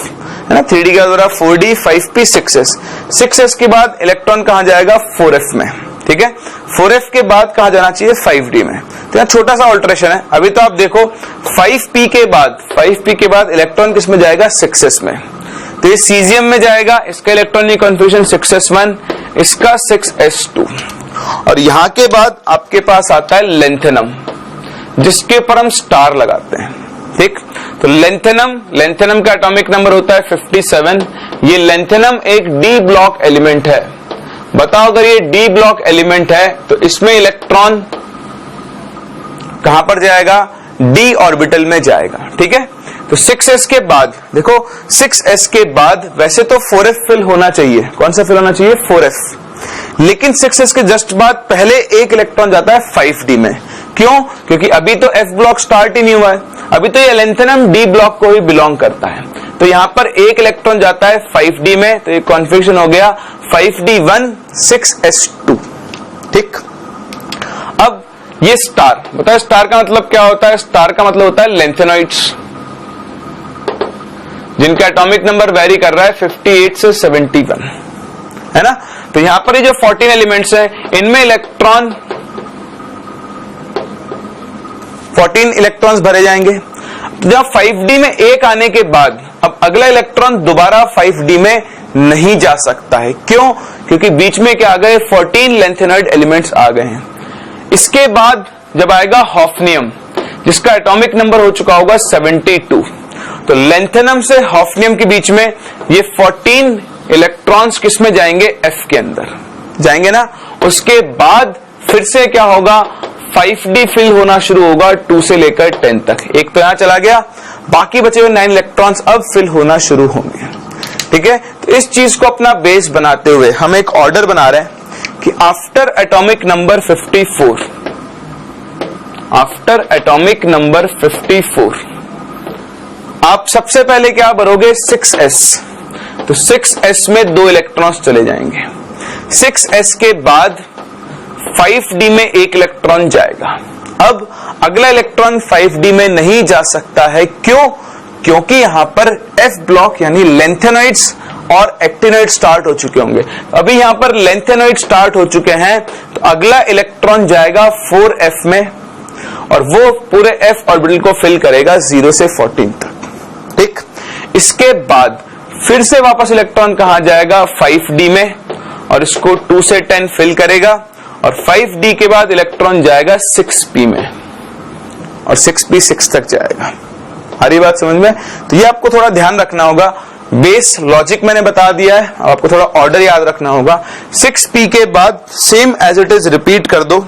है ना। 3d के बाद 4d 5p 6s, 6s के बाद इलेक्ट्रॉन कहां जाएगा 4f में, ठीक है। 4f के बाद कहां जाना चाहिए 5d में। तो यहाँ छोटा सा ऑल्टरेशन है। अभी तो आप देखो 5p के बाद इलेक्ट्रॉन किस में जाएगा 6s में, तो ये सीजियम में जाएगा, इसका इलेक्ट्रॉनिक कॉन्फ़िगरेशन 6s1, इसका 6s2। और यहां के बाद आपके पास आता है लेंथेनम, जिसके ऊपर हम स्टार लगाते हैं, ठीक। तो लेंथेनम का एटॉमिक नंबर होता है 57। ये लेंथेनम एक डी ब्लॉक एलिमेंट है। बताओ अगर ये डी ब्लॉक एलिमेंट है तो इसमें इलेक्ट्रॉन कहां पर जाएगा, डी ऑर्बिटल में जाएगा, ठीक है। तो 6s के बाद देखो 6s के बाद वैसे तो 4f फिल होना चाहिए, कौन सा फिल होना चाहिए 4f, लेकिन 6s के जस्ट बाद पहले एक इलेक्ट्रॉन जाता है 5d में। क्यों? क्योंकि अभी तो f ब्लॉक स्टार्ट ही नहीं हुआ है, अभी तो ये लेंथेनम डी ब्लॉक को ही बिलोंग करता है। तो यहां पर एक इलेक्ट्रॉन जाता है 5d में, तो ये कॉन्फ़िगरेशन हो गया 5d1 6s2। ठीक, अब ये स्टार बताओ, स्टार का मतलब क्या होता है? स्टार का मतलब होता है लेंथेनॉइड्स, जिनका एटॉमिक नंबर वेरी कर रहा है 58 से 71, है ना। तो यहां पर ये जो 14 एलिमेंट्स हैं, इनमें इलेक्ट्रॉन 14 इलेक्ट्रॉन्स भरे जाएंगे। जब 5d में एक आने के बाद अब अगला इलेक्ट्रॉन दोबारा 5d में नहीं जा सकता है। क्यों? क्योंकि बीच में क्या आ गए? 14 लेंथेनॉइड एलिमेंट्स आ गए हैं। इसके बाद जब आएगा हॉफनियम, जिसका एटॉमिक नंबर हो चुका होगा 72, तो लेंथेनम से हॉफनियम के बीच में ये 14 इलेक्ट्रॉन्स किस में जाएंगे? F के अंदर जाएंगे ना। उसके बाद फिर से क्या होगा? 5d फिल होना शुरू होगा 2 से लेकर 10 तक। एक तो यहां चला गया, बाकी बचे हुए 9 इलेक्ट्रॉन्स अब फिल होना शुरू होंगे। ठीक है, तो इस चीज को अपना बेस बनाते हुए हम एक ऑर्डर बना रहे हैं कि after atomic number 54, after atomic number 54 आप सबसे पहले क्या भरोगे? 6s। तो 6s में 2 इलेक्ट्रॉन्स चले जाएंगे। 6s के बाद 5d में एक इलेक्ट्रॉन जाएगा। अब अगला इलेक्ट्रॉन 5d में नहीं जा सकता है। क्यों? क्योंकि यहां पर F ब्लॉक यानी लेंथेनॉइड्स और एक्टिनॉइड स्टार्ट हो चुके होंगे। अभी यहां पर लेंथेनॉइड स्टार्ट हो चुके हैं, तो अगला इलेक्ट्रॉन जाएगा 4f में और वो पूरे f ऑर्बिटल को फिल करेगा 0 से 14 तक। ठीक, इसके बाद फिर से वापस इलेक्ट्रॉन कहां जाएगा? 5d में, और इसको 2 से 10 फिल करेगा, और 5d के बाद इलेक्ट्रॉन जाएगा 6p में, और 6p 6 तक जाएगा। हरी बात समझ में? तो ये आपको थोड़ा ध्यान रखना होगा। बेस लॉजिक मैंने बता दिया है, आपको थोड़ा ऑर्डर याद रखना होगा। 6p के बाद same as it is repeat कर दो,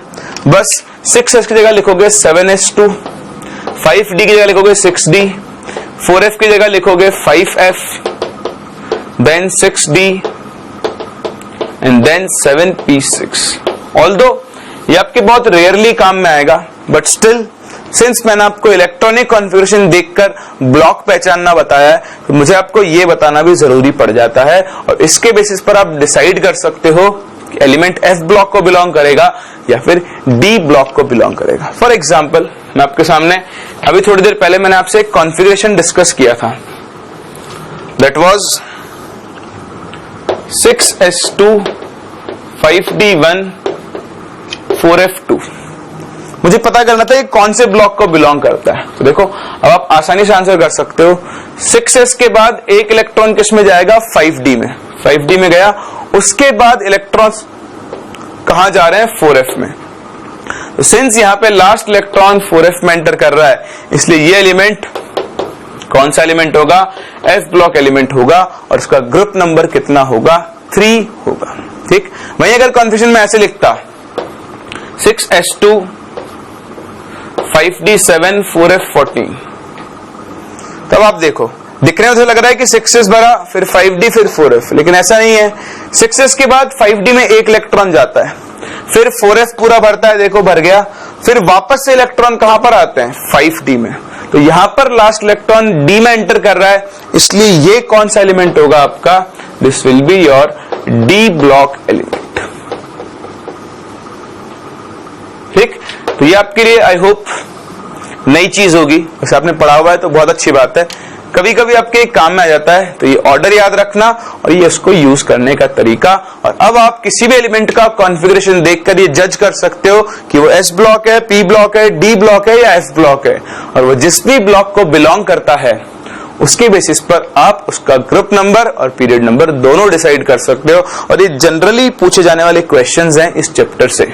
बस 6s की जगह लिखोगे 7s2, 5d की जगह लिखोगे 6d, 4f की जगह लिखोगे 5f, then 6d and then 7p6। Although ये आपके बहुत रेयरली काम में आएगा, बट स्टिल सिंस मैंने आपको इलेक्ट्रॉनिक कॉन्फ़िगरेशन देखकर ब्लॉक पहचानना बताया है, तो मुझे आपको ये बताना भी जरूरी पड़ जाता है, और इसके बेसिस पर आप डिसाइड कर सकते हो कि एलिमेंट F ब्लॉक को बिलोंग करेगा या फिर D ब्लॉक को बिलोंग करेगा। फॉर एग्जाम्पल मैं आपके सामने अभी थोड़ी देर पहले मैंने आपसे एक कॉन्फ़िगरेशन डिस्कस किया था, that was 6s2 5d1 4f2। मुझे पता करना था ये कौन से ब्लॉक को बिलोंग करता है। तो देखो अब आप आसानी से आंसर कर सकते हो। 6s के बाद एक इलेक्ट्रॉन किस में जाएगा? 5d में, 5d में गया। उसके बाद इलेक्ट्रॉन्स कहां जा रहे हैं? 4f में। तो सिंस यहां पे लास्ट इलेक्ट्रॉन 4f में एंटर कर रहा है, इसलिए ये एलिमेंट कौन सा एलिमेंट होगा? F ब्लॉक एलिमेंट होगा, और उसका ग्रुप नंबर कितना होगा? 3 होगा। ठीक, वहीं अगर कॉन्फ़िगरेशन में ऐसे लिखता 6s2 5d7 4f14, तब आप देखो दिखने में तो लग रहा है कि 6s भरा, फिर 5d, फिर 4f, लेकिन ऐसा नहीं है। 6s के बाद 5d में एक इलेक्ट्रॉन जाता है, फिर 4f पूरा भरता है, देखो भर गया, फिर वापस से इलेक्ट्रॉन कहां पर आते हैं? 5d में। तो यहां पर लास्ट इलेक्ट्रॉन d में एंटर कर रहा है, इसलिए ये कौन सा एलिमेंट होगा आपका? This will be your D block element. ठीक, तो ये आपके लिए आई होप नई चीज होगी, वैसे आपने पढ़ा हुआ है तो बहुत अच्छी बात है। कभी कभी आपके काम में आ जाता है, तो ये ऑर्डर याद रखना और ये इसको यूज करने का तरीका। और अब आप किसी भी एलिमेंट का कॉन्फ़िगरेशन देखकर ये जज कर सकते हो कि वो S ब्लॉक है, P ब्लॉक है, D ब्लॉक है या F ब्लॉक है, और वो जिस भी ब्लॉक को बिलोंग करता है उसके बेसिस पर आप उसका ग्रुप नंबर और पीरियड नंबर दोनों डिसाइड कर सकते हो। और ये जनरली पूछे जाने वाले क्वेश्चंस हैं इस चैप्टर से,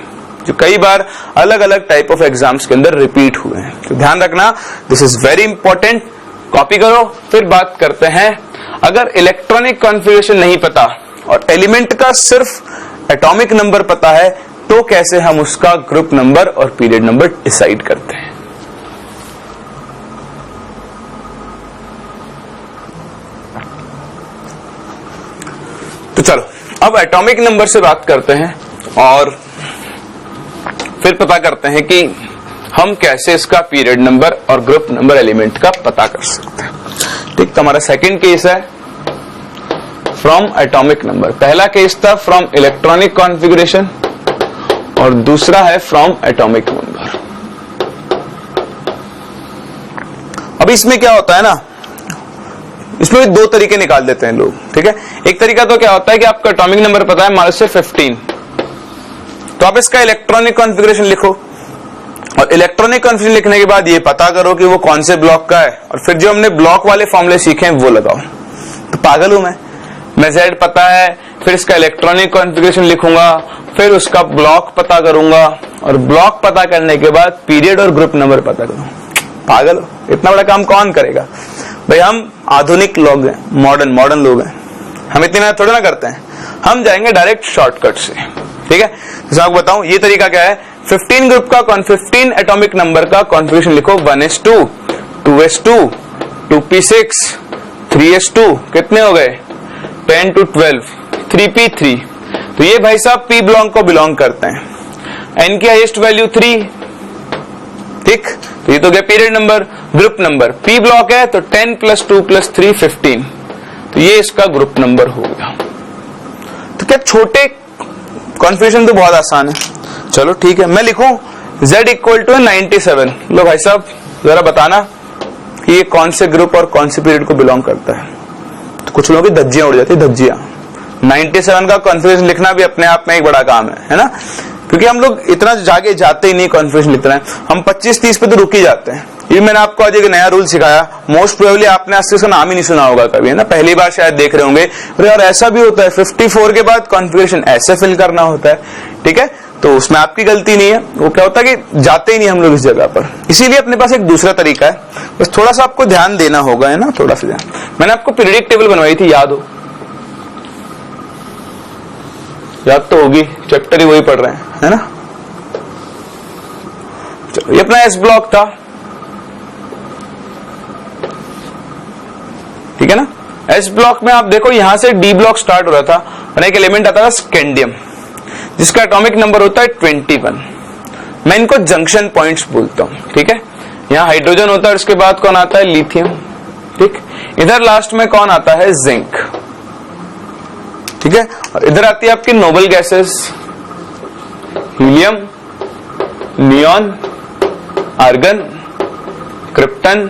जो कई बार अलग अलग टाइप ऑफ एग्जाम्स के अंदर रिपीट हुए हैं। तो ध्यान रखना, this is very important. Copy करो, फिर बात करते हैं। अगर इलेक्ट्रॉनिक कॉन्फ़िगरेशन नहीं पता और एलिमेंट का सिर्फ एटॉमिक नंबर पता है, तो कैसे हम उसका ग्रुप नंबर और पीरियड नंबर डिसाइड करते हैं। तो चलो अब एटॉमिक नंबर से बात करते हैं और फिर पता करते हैं कि हम कैसे इसका पीरियड नंबर और ग्रुप नंबर एलिमेंट का पता कर सकते हैं। ठीक, तो हमारा सेकंड केस है फ्रॉम एटॉमिक नंबर। पहला केस था फ्रॉम इलेक्ट्रॉनिक कॉन्फ़िगरेशन और दूसरा है फ्रॉम एटॉमिक नंबर। अब इसमें क्या होता है ना, इसमें भी दो तरीके निकाल देते हैं लोग, ठीक है। एक तरीका तो क्या होता है कि आपका एटॉमिक नंबर पता है, मान से 15, तो आप इसका इलेक्ट्रॉनिक कॉन्फ़िगरेशन लिखो और इलेक्ट्रॉनिक कॉन्फ़िगरेशन लिखने के बाद ये पता करो कि वो कौन से ब्लॉक का है, और फिर जो हमने ब्लॉक वाले फॉर्मूले सीखे हैं वो लगाओ। तो पागल हूं मैं Z पता है, फिर इसका इलेक्ट्रॉनिक कॉन्फ़िगरेशन लिखूंगा, फिर उसका ब्लॉक पता करूंगा, और ब्लॉक पता करने के बाद पीरियड और ग्रुप नंबर पता करूंगा। पागल हो, इतना बड़ा काम कौन करेगा भाई। हम आधुनिक लोग हैं, मॉडर्न लोग हैं, हम इतनी मेहनत थोड़ा ना करते हैं, हम जाएंगे डायरेक्ट शॉर्टकट से, ठीक है। तो आपको बताऊं ये तरीका क्या है। 15 ग्रुप का 15 एटॉमिक नंबर का कॉन्फ़िगरेशन लिखो, 1s2, 2s2, 2p6, 3s2, कितने हो गए 10 to 12, 3p3। तो ये भाई साहब p ब्लॉक को बिलोंग करते हैं, n की हाईएस्ट वैल्यू 3, ठीक। तो ये तो गया period number. Group number p block है तो 10 + 2 + 3 15, तो ये इसका ग्रुप नंबर हो गया। तो क्या छोटे कॉन्फ़िगरेशन तो बहुत आसान है। चलो ठीक है, मैं लिखूं z = 97। लो भाई साहब जरा बताना कि ये कौन से ग्रुप और कौन से पीरियड को बिलोंग करता है। तो कुछ लोगों की धज्जियां उड़ जाती है, धज्जियां। 97 का कॉन्फ़िगरेशन लिखना भी अपने आप में एक बड़ा काम है ना, क्योंकि हम लोग इतना जागे जाते ही नहीं कॉन्फ़िगरेशन लिखते हैं, हम 25-30 पे तो रुक ही जाते हैं। ये मैंने आपको आज एक नया रूल सिखाया, मोस्ट प्रोबेबली आपने आज से उसका नाम ही नहीं सुना होगा कभी, है ना, पहली बार शायद देख रहे होंगे। और ऐसा भी होता है 54 के बाद कॉन्फ़िगरेशन ऐसे फिल करना होता है, ठीक है। तो उसमें आपकी गलती नहीं है, वो क्या होता है कि जाते ही नहीं हम लोग इस जगह पर। इसीलिए अपने पास एक दूसरा तरीका है, बस थोड़ा सा आपको ध्यान देना होगा, है ना, थोड़ा सा ध्यान। मैंने आपको पीरियडिक टेबल बनवाई थी, याद हो, याद तो होगी, चैप्टर ही वही पढ़ रहे हैं, है ना। चलो ये अपना S ब्लॉक था, ठीक है ना। S ब्लॉक में आप देखो यहां से D ब्लॉक स्टार्ट हो रहा था और एक एलिमेंट आता था स्कैंडियम, जिसका एटॉमिक नंबर होता है 21। मैं इनको जंक्शन पॉइंट्स बोलता हूं, ठीक है। यहां हाइड्रोजन होता है, उसके बाद कौन आता है लिथियम, ठीक। इधर लास्ट में कौन आता है जिंक, ठीक है। और इधर आती है आपकी noble gases, helium, neon, argon, krypton,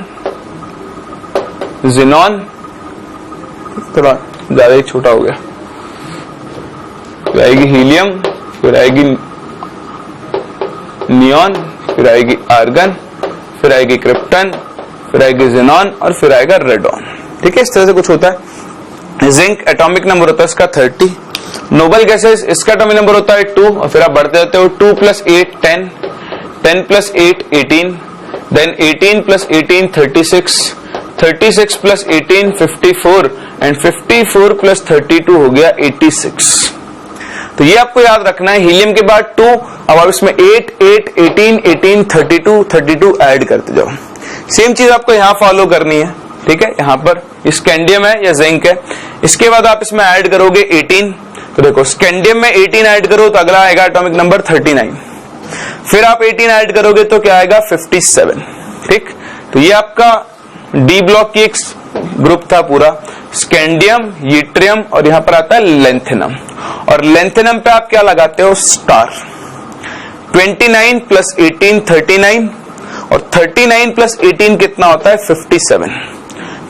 xenon, थोड़ा ज्यादा ही छोटा हो गया, फिर आएगी हीलियम, फिर आएगी नियॉन, फिर आएगी आर्गन, फिर आएगी क्रिप्टन, फिर आएगी जिनॉन और फिर आएगा रेडॉन, ठीक है। इस तरह से कुछ होता है। जिंक एटॉमिक नंबर होता है इसका 30, नोबल गैसेस इसका एटॉमिक नंबर होता है 2, और फिर आप बढ़ते जाते हो 2 + 8 10, 10 + 8 18, देन 18 + 18 36, 36 + 18 54, एंड 54 + 32 हो गया 86। तो ये आपको याद रखना है। हीलियम के बाद 2, अब आप इसमें 8 8 18 18 32 32 ऐड करते जाओ। सेम चीज आपको यहां फॉलो करनी है, ठीक है। यहां पर स्कैंडियम है या जिंक है, इसके बाद आप इसमें ऐड करोगे 18। तो देखो स्कैंडियम में 18 ऐड करो तो अगला आएगा एटॉमिक नंबर 39, फिर आप 18 ऐड करोगे तो क्या आएगा 57, ठीक। तो ये आपका डी ब्लॉक की एक ग्रुप था पूरा, स्कैंडियम, यट्रियम और यहां पर आता है लेंथेनम, और लेंथेनम पे आप क्या लगाते हो स्टार। 29 + 18 39, और 39 + 18 कितना होता है 57।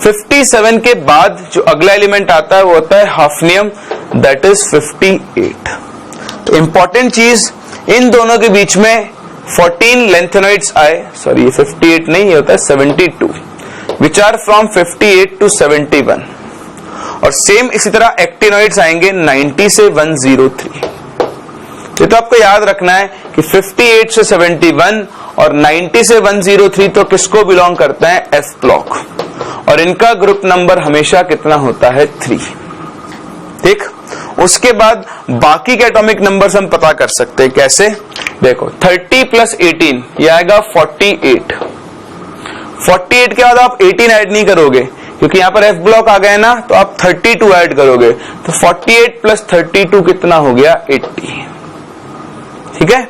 57 के बाद जो अगला एलिमेंट आता है वो होता है हाफनियम, दैट इज 58। तो इंपॉर्टेंट चीज, इन दोनों के बीच में 14 लेंथेनॉइड्स आए, सॉरी ये 58 नहीं, ये होता है 72, विच आर फ्रॉम 58 to 71। और सेम इसी तरह एक्टिनॉइड्स आएंगे 90 से 103। ये तो आपको याद रखना है कि 58 से 71 और 90 से 103 तो किसको बिलोंग करता है F ब्लॉक, और इनका ग्रुप नंबर हमेशा कितना होता है 3, ठीक। उसके बाद बाकी के एटॉमिक नंबर्स हम पता कर सकते हैं कैसे, देखो 30 + 18 ये आएगा 48। 48 के बाद आप 18 ऐड नहीं करोगे क्योंकि यहां पर F ब्लॉक आ गए ना, तो आप 32 ऐड करोगे, तो 48 + 32 कितना हो गया 80, ठीक है।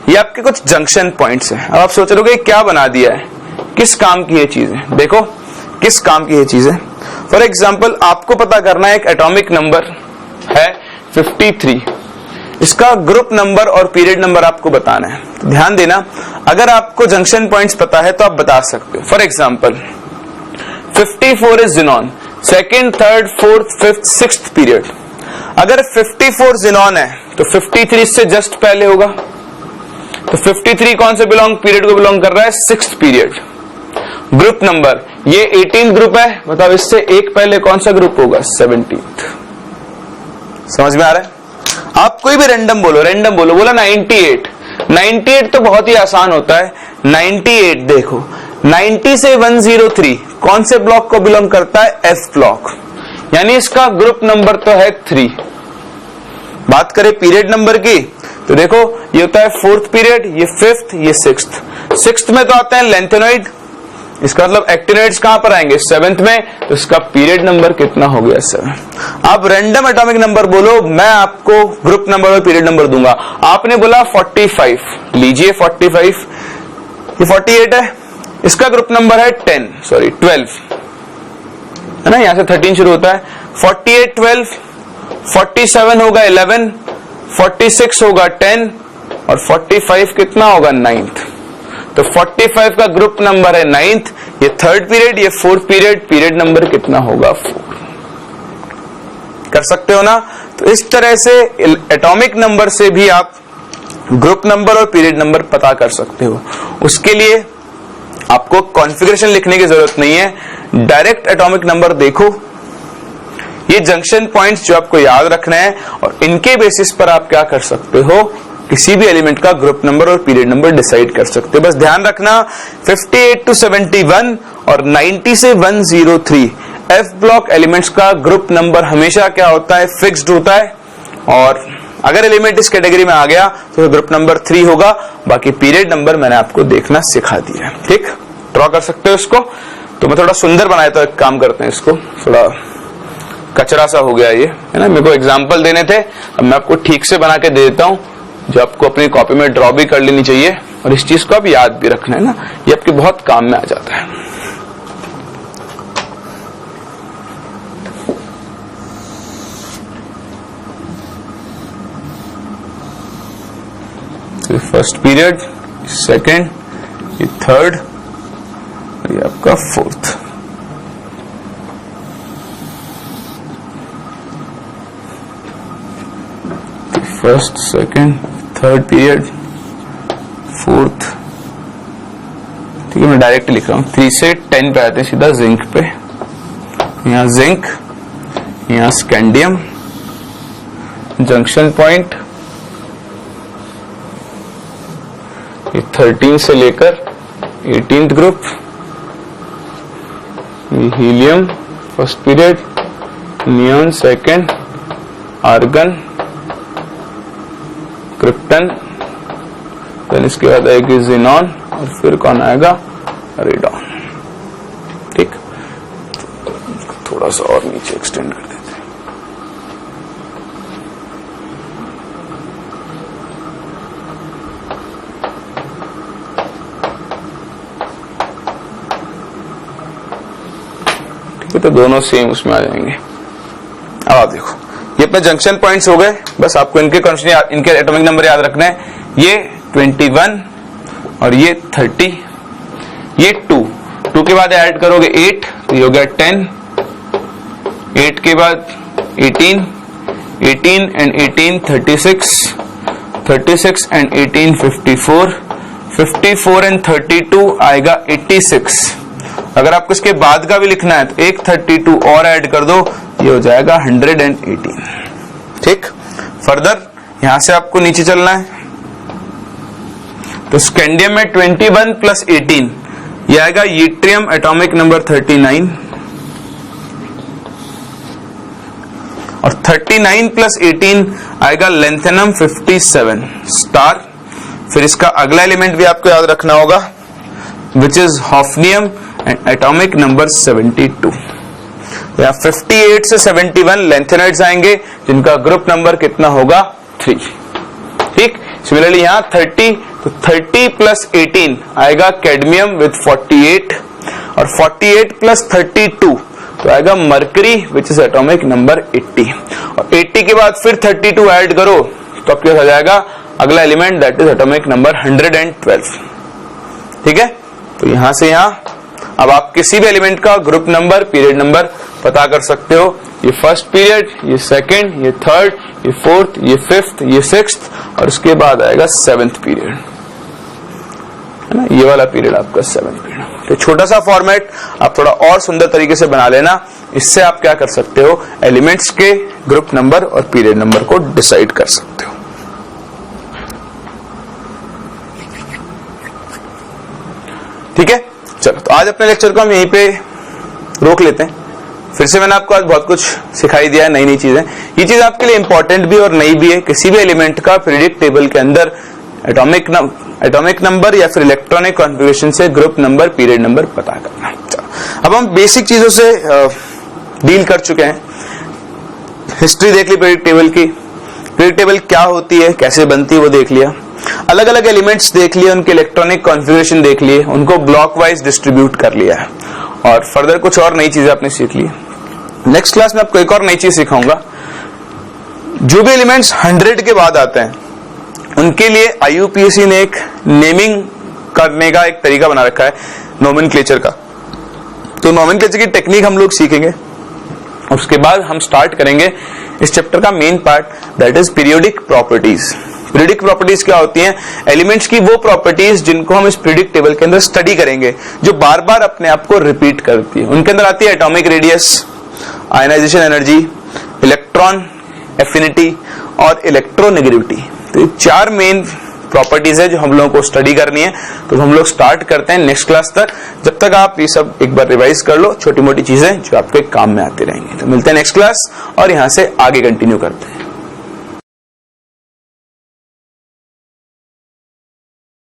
ये आपके कुछ जंक्शन पॉइंट्स हैं। अब आप सोच रहे हो क्या बना दिया है, किस काम की ये चीज है, देखो किस काम की ये चीज है। फॉर एग्जाम्पल आपको पता करना है एक एटॉमिक नंबर है 53, इसका ग्रुप नंबर और पीरियड नंबर आपको बताना है। तो ध्यान देना, अगर आपको जंक्शन पॉइंट्स पता है तो आप बता सकते हो। For example 54 is xenon, second, third, fourth, fifth, sixth period. अगर 54 ज़ीनॉन है तो 53 से जस्ट पहले होगा, तो 53 कौन से पीरियड को बिलोंग कर रहा है? Sixth period. ग्रुप नंबर ये 18 ग्रुप है, मतलब इससे एक पहले कौन सा ग्रुप होगा? 17th। समझ में आ रहा है? आप कोई भी रैंडम बोलो, बोला 98। 98 तो बहुत ही आसान होता है। 98 देखो, 90 से 103 कौन से ब्लॉक को बिलोंग करता है? एफ ब्लॉक, यानी इसका ग्रुप नंबर तो है 3। बात करें पीरियड नंबर की तो देखो ये होता है फोर्थ पीरियड, ये फिफ्थ, ये सिक्स्थ। सिक्स्थ में तो आते हैं लेंथेनॉइड, इसका मतलब एक्टिनोइड्स कहां पर आएंगे? सेवेंथ में, तो इसका पीरियड नंबर कितना हो गया? 7। आप रैंडम एटॉमिक नंबर बोलो, मैं आपको ग्रुप नंबर और पीरियड नंबर दूंगा। आपने बोला 45, लीजिए 45, ये 48 है, इसका ग्रुप नंबर है 12 है ना, यहां से 13 शुरू होता है। 48 12, 47 होगा 11, 46 होगा 10 और 45 कितना होगा? 9th। तो 45 का ग्रुप नंबर है 9th, ये थर्ड पीरियड, ये फोर्थ पीरियड नंबर कितना होगा? 4। कर सकते हो ना? तो इस तरह से एटॉमिक नंबर से भी आप ग्रुप नंबर और पीरियड नंबर पता कर सकते हो। उसके लिए आपको कॉन्फ़िगरेशन लिखने की जरूरत नहीं है, डायरेक्ट एटॉमिक नंबर देखो, ये जंक्शन पॉइंट्स जो आपको याद रखना है और इनके बेसिस पर आप क्या कर सकते हो? किसी भी एलिमेंट का ग्रुप नंबर और पीरियड नंबर डिसाइड कर सकते हो। बस ध्यान रखना 58 to 71 और 90 से 103 एफ ब्लॉक एलिमेंट्स का ग्रुप नंबर हमेशा क्या होता है? फिक्स्ड होता है। और अगर एलिमेंट इस कैटेगरी में आ गया तो ग्रुप नंबर 3 होगा। बाकी पीरियड नंबर मैंने आपको देखना सिखा दिया है। ठीक, ड्रॉ कर सकते हो इसको। तो मैं थोड़ा सुंदर बनाया, तो एक काम करते हैं, इसको थोड़ा कचरा सा हो गया ये, है ना। मेरे को एग्जाम्पल देने थे, अब मैं आपको ठीक से बना के दे देता हूं, जो आपको अपनी कॉपी में ड्रॉ भी कर लेनी चाहिए और इस चीज को आप याद भी रखना है ना, ये आपके बहुत काम में आ जाता है। तो फर्स्ट पीरियड, सेकंड, ये थर्ड, ये आपका fourth. First, second, third period, fourth. ठीक है, मैं डायरेक्ट लिख रहा हूं। 3 से 10 पे आते हैं सीधा जिंक पे। यहां जिंक, यहां स्कैंडियम, जंक्शन पॉइंट, ये 13 से लेकर 18th ग्रुप, ये helium first period, neon second, argon, krypton, then इसके बाद आएगी ज़ीनॉन और फिर कौन आएगा? रेडॉन। ठीक, थोड़ा सा और नीचे एक्सटेंड कर देते हैं। ठीक है, तो दोनों सेम उसमें आ जाएंगे। अब आप देखो, ये अपने जंक्शन पॉइंट्स हो गए। बस आपको इनके एटॉमिक नंबर याद रखना है। ये 21 और ये 30, ये 2 के बाद ऐड करोगे 8, तो ये हो गया 10। 8 के बाद 18 एंड 18 36 एंड 18 54 एंड 32 आएगा 86। अगर आपको इसके बाद का भी लिखना है तो एक 32 और ऐड कर दो, ये हो जाएगा 118। ठीक, फर्दर यहां से आपको नीचे चलना है। तो स्कैंडियम में 21 प्लस 18 ये आएगा यट्रियम एटॉमिक नंबर 39 और 39 प्लस 18 आएगा लेंथेनम 57 स्टार। फिर इसका अगला एलिमेंट भी आपको याद रखना होगा, which is hafnium and atomic number 72। यहाँ 58 से 71 लेंथेनाइड्स आएंगे जिनका ग्रुप नंबर कितना होगा? 3। ठीक, सिमिलरली यहाँ 30, तो 30 प्लस 18 आएगा कैडमियम विथ 48 और 48 प्लस 32 तो आएगा mercury which is atomic number 80, और 80 के बाद फिर 32 ऐड करो तो आपके पास आ जाएगा अगला element that is atomic number 112। ठीक है, तो यहां से यहां अब आप किसी भी एलिमेंट का ग्रुप नंबर, पीरियड नंबर पता कर सकते हो। ये फर्स्ट पीरियड, ये सेकंड, ये थर्ड, ये फोर्थ, ये फिफ्थ, ये सिक्स्थ, और उसके बाद आएगा सेवेंथ पीरियड, है ना, ये वाला पीरियड आपका सेवेंथ पीरियड। तो छोटा सा फॉर्मेट आप थोड़ा और सुंदर तरीके से बना लेना, इससे आप क्या कर सकते हो, एलिमेंट्स के ग्रुप नंबर और पीरियड नंबर को डिसाइड कर सकते हो। ठीक है, चलो तो आज अपने लेक्चर को हम यहीं पे रोक लेते हैं। फिर से मैंने आपको आज बहुत कुछ सिखाई दिया है, नई नई चीजें। ये चीज आपके लिए इंपॉर्टेंट भी और नई भी है। किसी भी एलिमेंट का पीरियोडिक टेबल के अंदर एटॉमिक नंबर या फिर इलेक्ट्रॉनिक कॉन्फ़िगरेशन से ग्रुप नंबर, पीरियड नंबर पता करना। चलो अब हम बेसिक चीजों से डील कर चुके हैं। हिस्ट्री देख ली पीरियोडिक टेबल की, पीरियोडिक टेबल क्या होती है, कैसे बनती है वो देख लिया। अलग अलग एलिमेंट्स देख लिए, उनके इलेक्ट्रॉनिक कॉन्फ़िगरेशन देख लिए, उनको ब्लॉक वाइज डिस्ट्रीब्यूट कर लिया है, और फर्दर कुछ और नई चीजें आपने सीख ली। नेक्स्ट क्लास में आपको एक और नई चीज सिखाऊंगा। जो भी एलिमेंट्स 100 के बाद आते हैं उनके लिए IUPAC ने एक नेमिंग करने का एक तरीका बना रखा है, नोमेनक्लेचर का। तो नोमेनक्लेचर की टेक्निक हम लोग सीखेंगे, उसके बाद हम स्टार्ट करेंगे इस चैप्टर का main part, that is periodic properties. Periodic properties क्या होती हैं? एलिमेंट्स की वो प्रॉपर्टीज जिनको हम इस पीरियोडिक टेबल के अंदर स्टडी करेंगे, जो बार बार अपने आप को रिपीट करती है। उनके अंदर आती है atomic radius, ionisation energy, electron affinity और इलेक्ट्रोनेगेटिविटी। तो ये 4 मेन प्रॉपर्टीज है जो हम लोगों को स्टडी करनी है। तो हम लोग स्टार्ट करते हैं नेक्स्ट क्लास तक। जब तक आप ये सब एक बार रिवाइज कर लो, छोटी मोटी चीजें जो आपके काम में आती रहेंगी। तो मिलते हैं नेक्स्ट क्लास और यहां से आगे कंटिन्यू करते हैं।